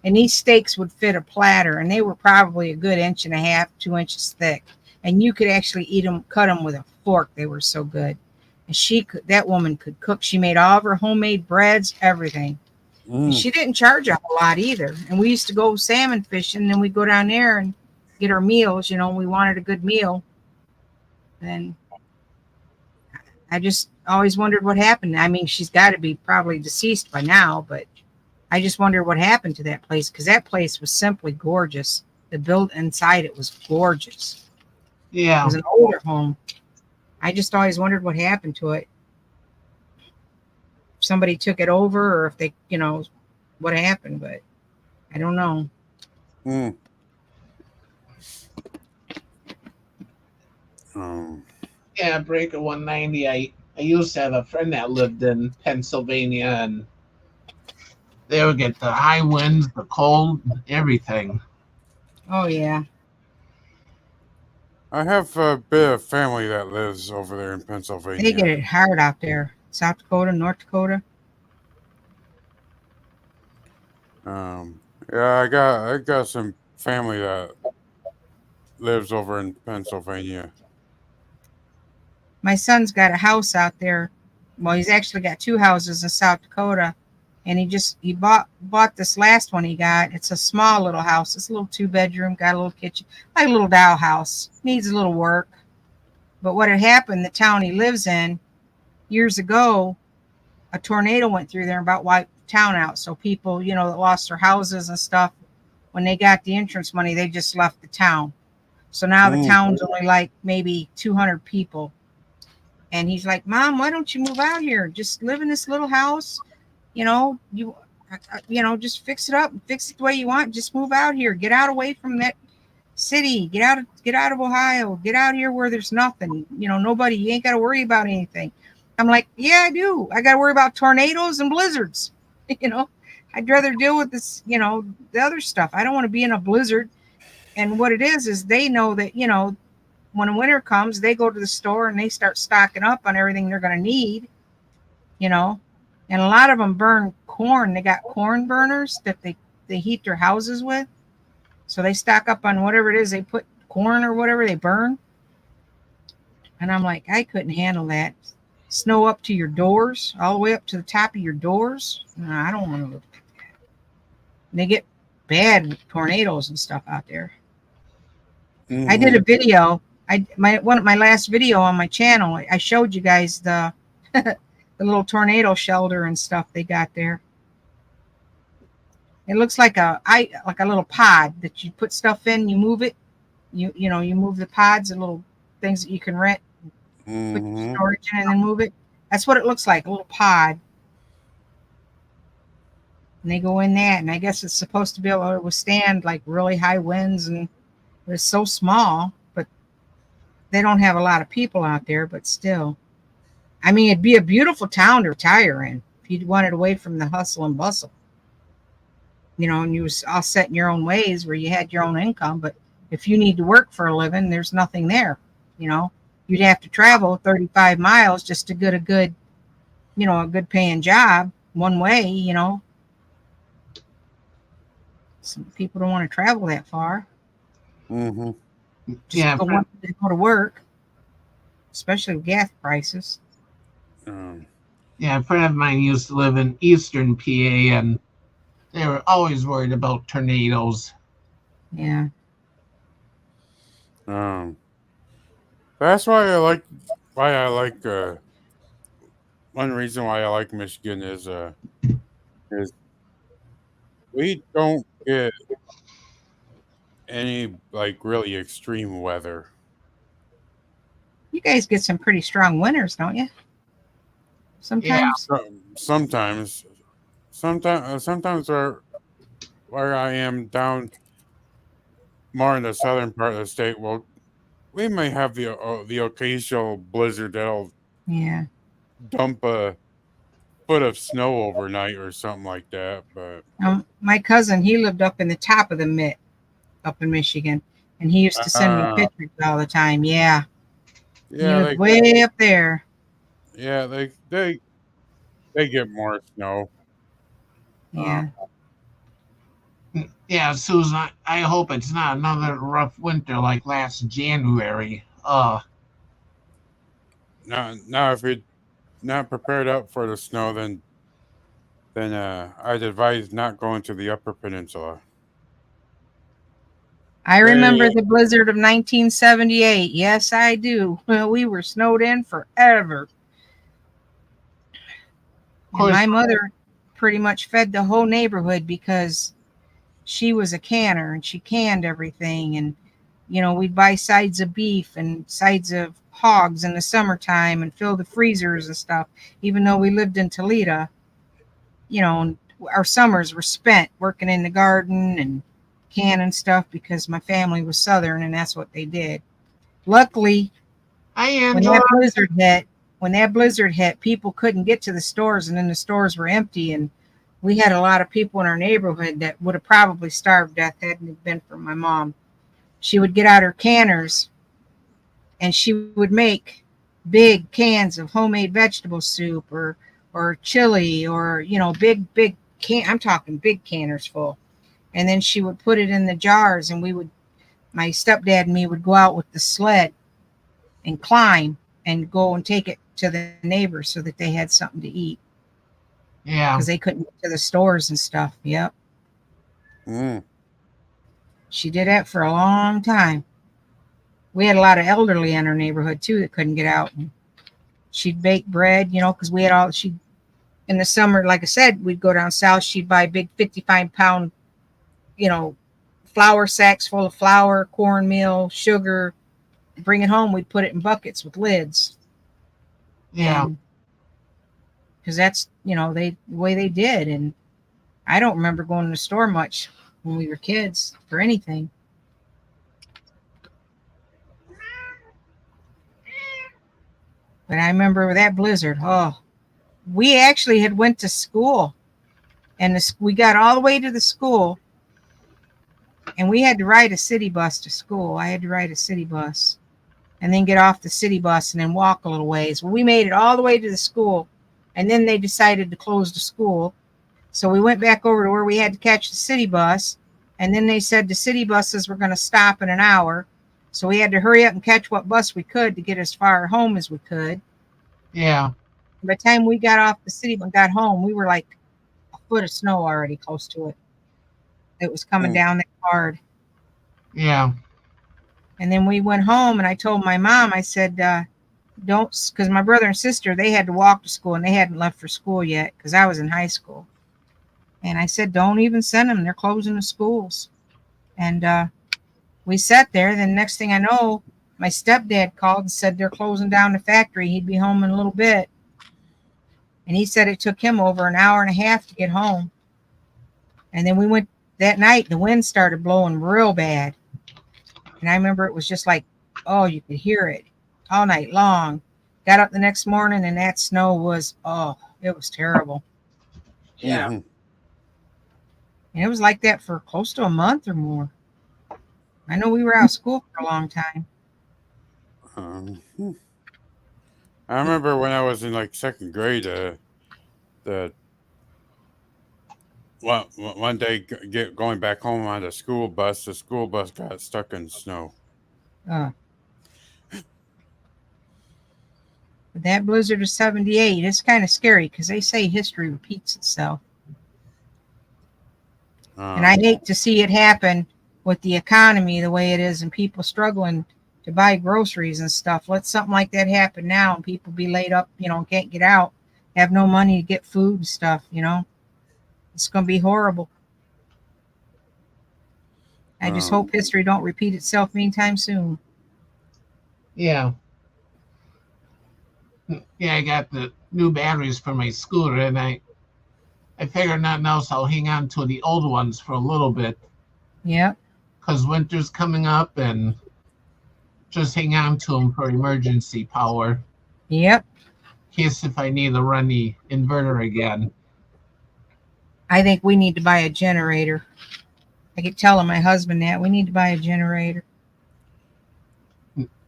and these steaks would fit a platter, and they were probably a good 1.5 inches, 2 inches thick. And you could actually eat them, cut them with a fork. They were so good. And that woman could cook. She made all of her homemade breads, everything. And she didn't charge a whole lot either. And we used to go salmon fishing, and then we'd go down there and get our meals. We wanted a good meal. And I just always wondered what happened. I mean, she's got to be probably deceased by now, but I just wondered what happened to that place, because that place was simply gorgeous. The build inside it was gorgeous. Yeah. It was an older home. I just always wondered what happened to it. If somebody took it over, or if they, what happened, but I don't know. Yeah, Breaker 190. I used to have a friend that lived in Pennsylvania, and they would get the high winds, the cold, everything. Oh, yeah. I have a bit of family that lives over there in Pennsylvania. They get it hard out there. South Dakota, North Dakota. Yeah, I got some family that lives over in Pennsylvania. My son's got a house out there. Well, he's actually got 2 houses in South Dakota, and he bought this last one he got. It's a small little house. It's a little 2-bedroom, got a little kitchen, like a little doll house. Needs a little work. But what had happened, the town he lives in, years ago, a tornado went through there and about wiped the town out. So people, that lost their houses and stuff, when they got the insurance money, they just left the town. So now the town's only like maybe 200 people. And he's like, Mom, why don't you move out here? Just live in this little house. Just fix it up, fix it the way you want. Just move out here. Get out away from that city. Get out of Ohio. Get out here where there's nothing. Nobody. You ain't got to worry about anything. I'm like, yeah, I do. I got to worry about tornadoes and blizzards. I'd rather deal with this, the other stuff. I don't want to be in a blizzard. And what it is they know that, when winter comes, they go to the store and they start stocking up on everything they're going to need. And a lot of them burn corn. They got corn burners that they heat their houses with. So they stock up on whatever it is they put, corn or whatever they burn. And I'm like, I couldn't handle that. Snow up to your doors, all the way up to the top of your doors. No, I don't want to live like that. They get bad tornadoes and stuff out there. Mhm. I did a video. My last video on my channel, I showed you guys the the little tornado shelter and stuff they got there. It looks like a little pod that you put stuff in, you move it. You move the pods, the little things that you can rent, put Mhm. storage in and then move it. That's what it looks like, a little pod. And they go in that, and I guess it's supposed to be able to withstand like really high winds, and it's so small, but they don't have a lot of people out there, but still. I mean, it'd be a beautiful town to retire in if you wanted away from the hustle and bustle. And you was all set in your own ways where you had your own income, but if you need to work for a living, there's nothing there. You'd have to travel 35 miles just to get a good paying job one way. Some people don't want to travel that far. Mhm. Yeah, Go to work, especially with gas prices. Yeah, a friend of mine used to live in eastern PA, and they were always worried about tornadoes. Yeah. That's why I like one reason why I like Michigan is we don't get any like really extreme weather. You guys get some pretty strong winters, don't you? Sometimes. Sometimes where I am down more in the southern part of the state, well, we may have the occasional blizzard that'll Yeah. dump a foot of snow overnight or something like that. But My cousin, he lived up in the top of the Mitt, up in Michigan, and he used to send me pictures all the time. Yeah. He yeah, lived way up there. Yeah, they get more snow. Yeah. Yeah, Susan, I hope it's not another rough winter like last January. Now, if you're not prepared up for the snow, then I'd advise not going to the Upper Peninsula. I remember the blizzard of 1978. Yes, I do. Well, we were snowed in forever. And my mother pretty much fed the whole neighborhood because she was a canner and she canned everything. And, we'd buy sides of beef and sides of hogs in the summertime and fill the freezers and stuff. Even though we lived in Toledo, our summers were spent working in the garden and canning stuff because my family was Southern and that's what they did. Luckily, when that blizzard hit, people couldn't get to the stores, and then the stores were empty, and we had a lot of people in our neighborhood that would have probably starved to death hadn't it been for my mom. She would get out her canners and she would make big cans of homemade vegetable soup or chili or big can. I'm talking big canners full. And then she would put it in the jars, and my stepdad and me would go out with the sled and climb and go and take it to the neighbors so that they had something to eat. Yeah. Because they couldn't get to the stores and stuff. Yep. She did that for a long time. We had a lot of elderly in our neighborhood too that couldn't get out. And she'd bake bread, because we had in the summer, like I said, we'd go down south. She'd buy big 55-pound, flour sacks full of flour, cornmeal, sugar. Bring it home. We'd put it in buckets with lids. Yeah. Because that's, the way they did. And I don't remember going to the store much when we were kids for anything. But I remember that blizzard. Oh, we actually had went to school, and we got all the way to the school, and we had to ride a city bus to school. I had to ride a city bus and then get off the city bus and then walk a little ways. Well, we made it all the way to the school, And then they decided to close the school. So we went back over to where we had to catch the city bus. And then they said the city buses were going to stop in an hour. So we had to hurry up and catch what bus we could to get as far home as we could. Yeah. By the time we got off the city and got home, we were like a foot of snow already close to it. It was coming down that hard. Yeah. And then we went home and I told my mom, I said, don't, because my brother and sister, they had to walk to school and they hadn't left for school yet because I was in high school. And I said, don't even send them. They're closing the schools. And we sat there. Then next thing I know, my stepdad called and said they're closing down the factory. He'd be home in a little bit. And he said it took him over an hour and a half to get home. And then we went that night, the wind started blowing real bad. And I remember it was just like, oh, you could hear it all night long. Got up the next morning and that snow was, oh, it was terrible. Yeah. Mhm. And it was like that for close to a month or more. I know we were out of school for a long time. I remember when I was in like second grade, the one day going back home on the school bus got stuck in snow. But that blizzard of 78, it's kind of scary because they say history repeats itself. And I hate to see it happen with the economy the way it is and people struggling to buy groceries and stuff. Let something like that happen now and people be laid up, can't get out, have no money to get food and stuff, It's going to be horrible. I just hope history don't repeat itself anytime soon. Yeah. Yeah, I got the new batteries for my scooter, and I figured nothing else, I'll hang on to the old ones for a little bit. Yep. Because winter's coming up, and just hang on to them for emergency power. Yep. In case if I need to run the inverter again. I think we need to buy a generator. I keep telling my husband that we need to buy a generator.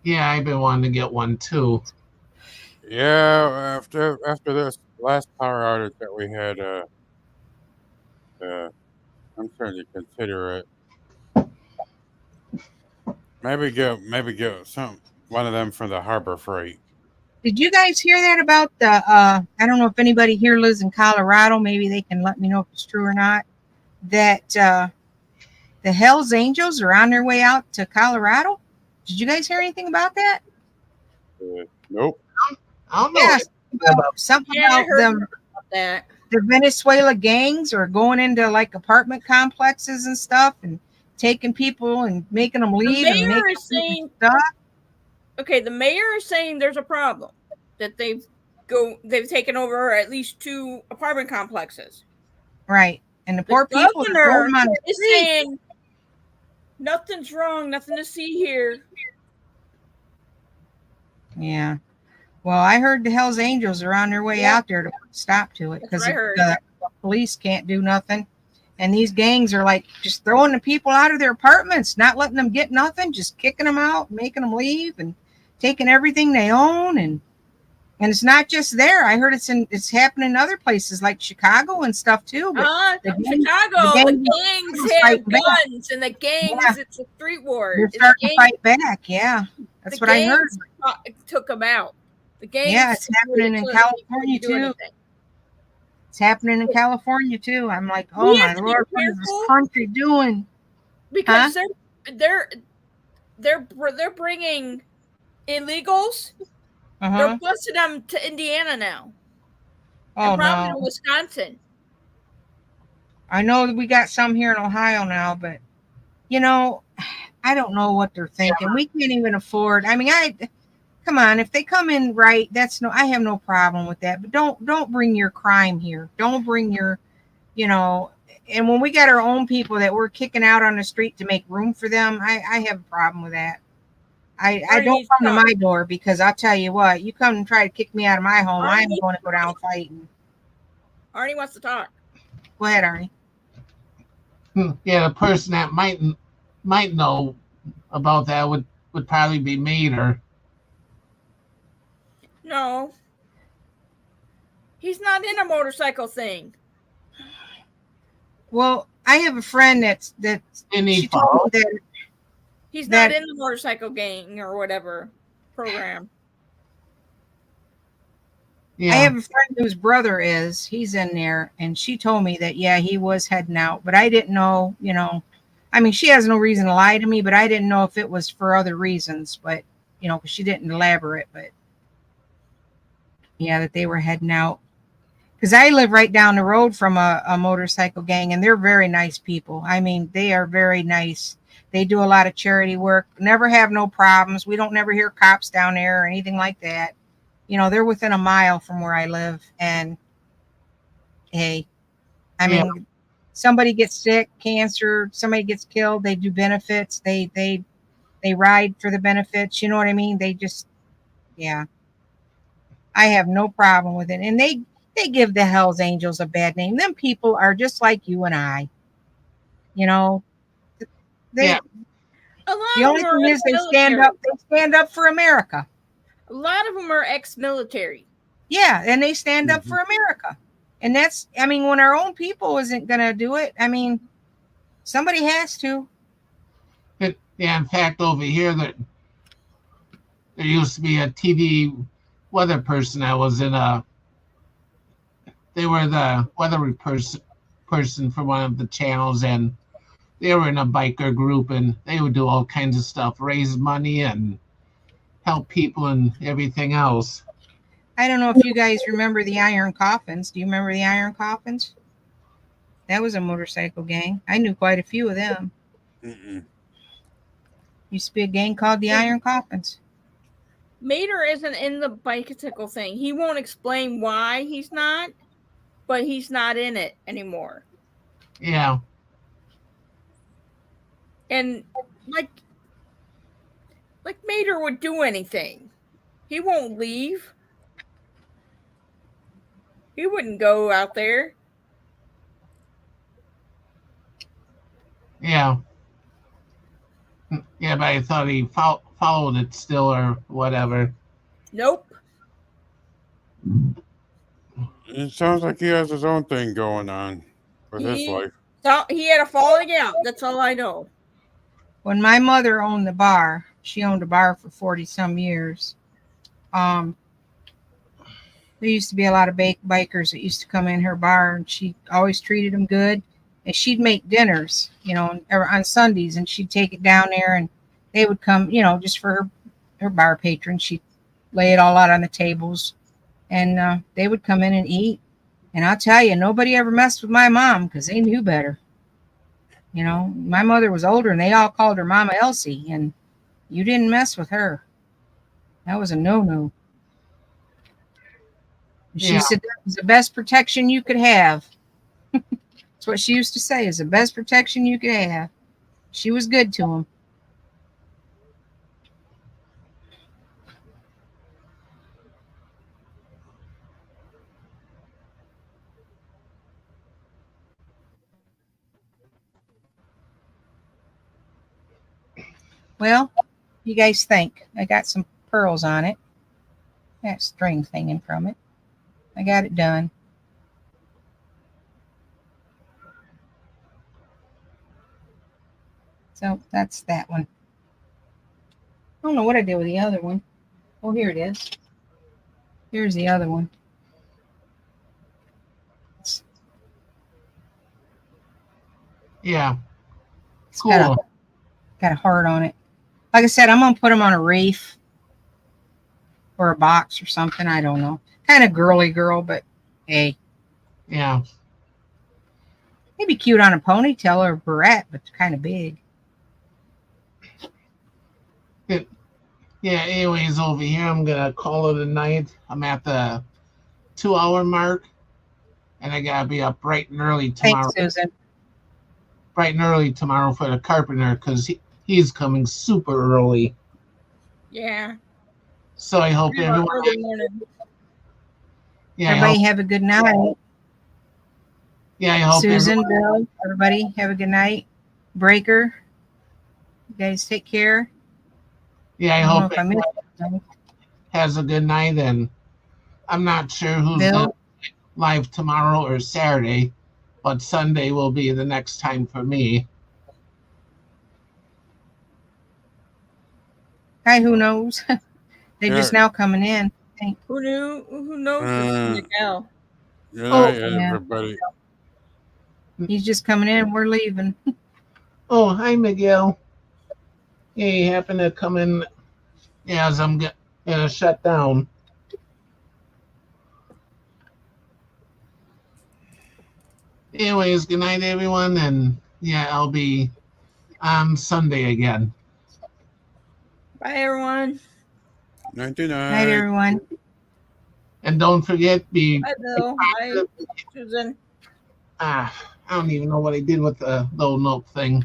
Yeah, I've been wanting to get one too. Yeah, after this last power outage that we had, I'm trying to consider it. Maybe get one of them from the Harbor Freight. Did you guys hear that about the, I don't know if anybody here lives in Colorado, maybe they can let me know if it's true or not, that the Hells Angels are on their way out to Colorado? Did you guys hear anything about that? Nope. I don't know. Yes, something about them. About that. The Venezuela gangs are going into like apartment complexes and stuff and taking people and making them leave. The and mayor making is saying, stuff. okay, the mayor is saying there's a problem that they've taken over at least 2 apartment complexes. Right. And the The poor people are governor throwing them on the is street. saying nothing's wrong, nothing to see here. Yeah. Well, I heard the Hells Angels are on their way out there to put a stop to it That's because what I heard. the police can't do nothing. And these gangs are like just throwing the people out of their apartments, not letting them get nothing, just kicking them out, making them leave and taking everything they own. And it's not just there. I heard it's happening in other places like Chicago and stuff too. But Chicago, the gangs have guns, and the gangs, it's a street war. they're starting to fight back. Yeah, that's what I heard. Took them out. The gangs. Yeah, it's happening in California too. It's happening in California too. I'm like, oh my Lord, what is this country doing? Because they're bringing illegals. They're busting them to Indiana now. Oh, and probably no. to Wisconsin. I know that we got some here in Ohio now, but I don't know what they're thinking. We can't even afford. I mean, come on, if they come in right, I have no problem with that. But don't bring your crime here. Don't bring your, and when we got our own people that we're kicking out on the street to make room for them, I have a problem with that. I don't come to my door because I'll tell you what, you come and try to kick me out of my home, I'm going to go down fighting. Arnie wants to talk. Go ahead, Arnie. Yeah, the person that might know about that would probably be Mater. No. He's not in a motorcycle thing. Well, I have a friend that And he she told me that He's That- not in the motorcycle gang or whatever program. yeah, I have a friend whose brother is. He's in there, and she told me that yeah, he was heading out, but I didn't know. You know, I mean, she has no reason to lie to me, but I didn't know if it was for other reasons. But you know, because she didn't elaborate. But yeah, that they were heading out. Because I live right down the road from a motorcycle gang, and they're very nice people. I mean, they are very nice. They do a lot of charity work. Never have no problems. We don't never hear cops down there or anything like that. You know, they're within a mile from where I live, and hey, I Yeah. mean, somebody gets sick, cancer, somebody gets killed, they do benefits. They ride for the benefits. You know what I mean? They just, yeah. I have no problem with it, and they give the Hell's Angels a bad name. Them people are just like you and I. You know, they. Yeah. A lot The of only them are thing is they stand ex-military. up. They stand up for America. A lot of them are ex-military. Yeah, and they stand up Mhm. for America. And that's, I mean, when our own people isn't going to do it, I mean, somebody has to. yeah. In fact, over here, there used to be a TV weather person. I was in a. They were the weather person for one of the channels, and they were in a biker group, and they would do all kinds of stuff, raise money and help people and everything else. I don't know if you guys remember the Iron Coffins. Do you remember the Iron Coffins? That was a motorcycle gang. I knew quite a few of them. Mm-mm. Used to be a gang called the Iron Coffins. Mater isn't in the bicycle thing. He won't explain why he's not, but he's not in it anymore. Yeah, And like Mater would do anything. He won't leave. He wouldn't go out there. yeah, yeah. But I thought he followed it still or whatever. Nope. It sounds like he has his own thing going on with his life. So he had a falling out. That's all I know. When my mother owned the bar, she owned a bar for 40 some years. There used to be a lot of bikers that used to come in her bar, and she always treated them good. And she'd make dinners, you know, on Sundays, and she'd take it down there, and they would come, you know, just for her bar patrons. She'd lay it all out on the tables, and they would come in and eat. And I'll tell you, nobody ever messed with my mom because they knew better. You know, my mother was older, and they all called her Mama Elsie, and you didn't mess with her. That was a no-no. She Yeah. said that was the best protection you could have. That's what she used to say, is the best protection you could have. She was good to him. Well, you guys think? I got some pearls on it. That string hanging from it. I got it done. So that's that one. I don't know what I did with the other one. Oh, here it is. Here's the other one. Yeah, It's got cool. a heart on it. Like I said, I'm going to put them on a reef or a box or something. I don't know. Kind of girly girl, but hey, Yeah, maybe cute on a ponytail or a barrette, but it's kind of big. yeah. Anyways, over here, I'm gonna call it a night. I'm at the 2 hour mark, and I gotta be up bright and early tomorrow. Thanks, Susan. Bright and early tomorrow for the carpenter because he's coming super early. Yeah. So I hope Early everyone. morning. Yeah, I Everybody hope, have a good night. yeah. I hope Susan, everyone. Bill, everybody have a good night. Breaker, you guys take care. Yeah, I I don't know hope if I missed everyone anything. has a good night, and I'm not sure who's Bill? gonna live tomorrow or Saturday, but Sunday will be the next time for me. Guy who knows? They're Yeah. just now coming in. I think. Who knew? Who knows? Miguel. Good Oh, night, yeah. everybody. He's just coming in. We're leaving. Oh, hi, Miguel. Yeah, he happened to come in as I'm gonna shut down. Anyways, good night, everyone, and yeah, I'll be on Sunday again. Bye, everyone. Night, Night, everyone. And don't forget, be Bye, Bill. Bye, Susan. I don't even know what I did with the little note thing.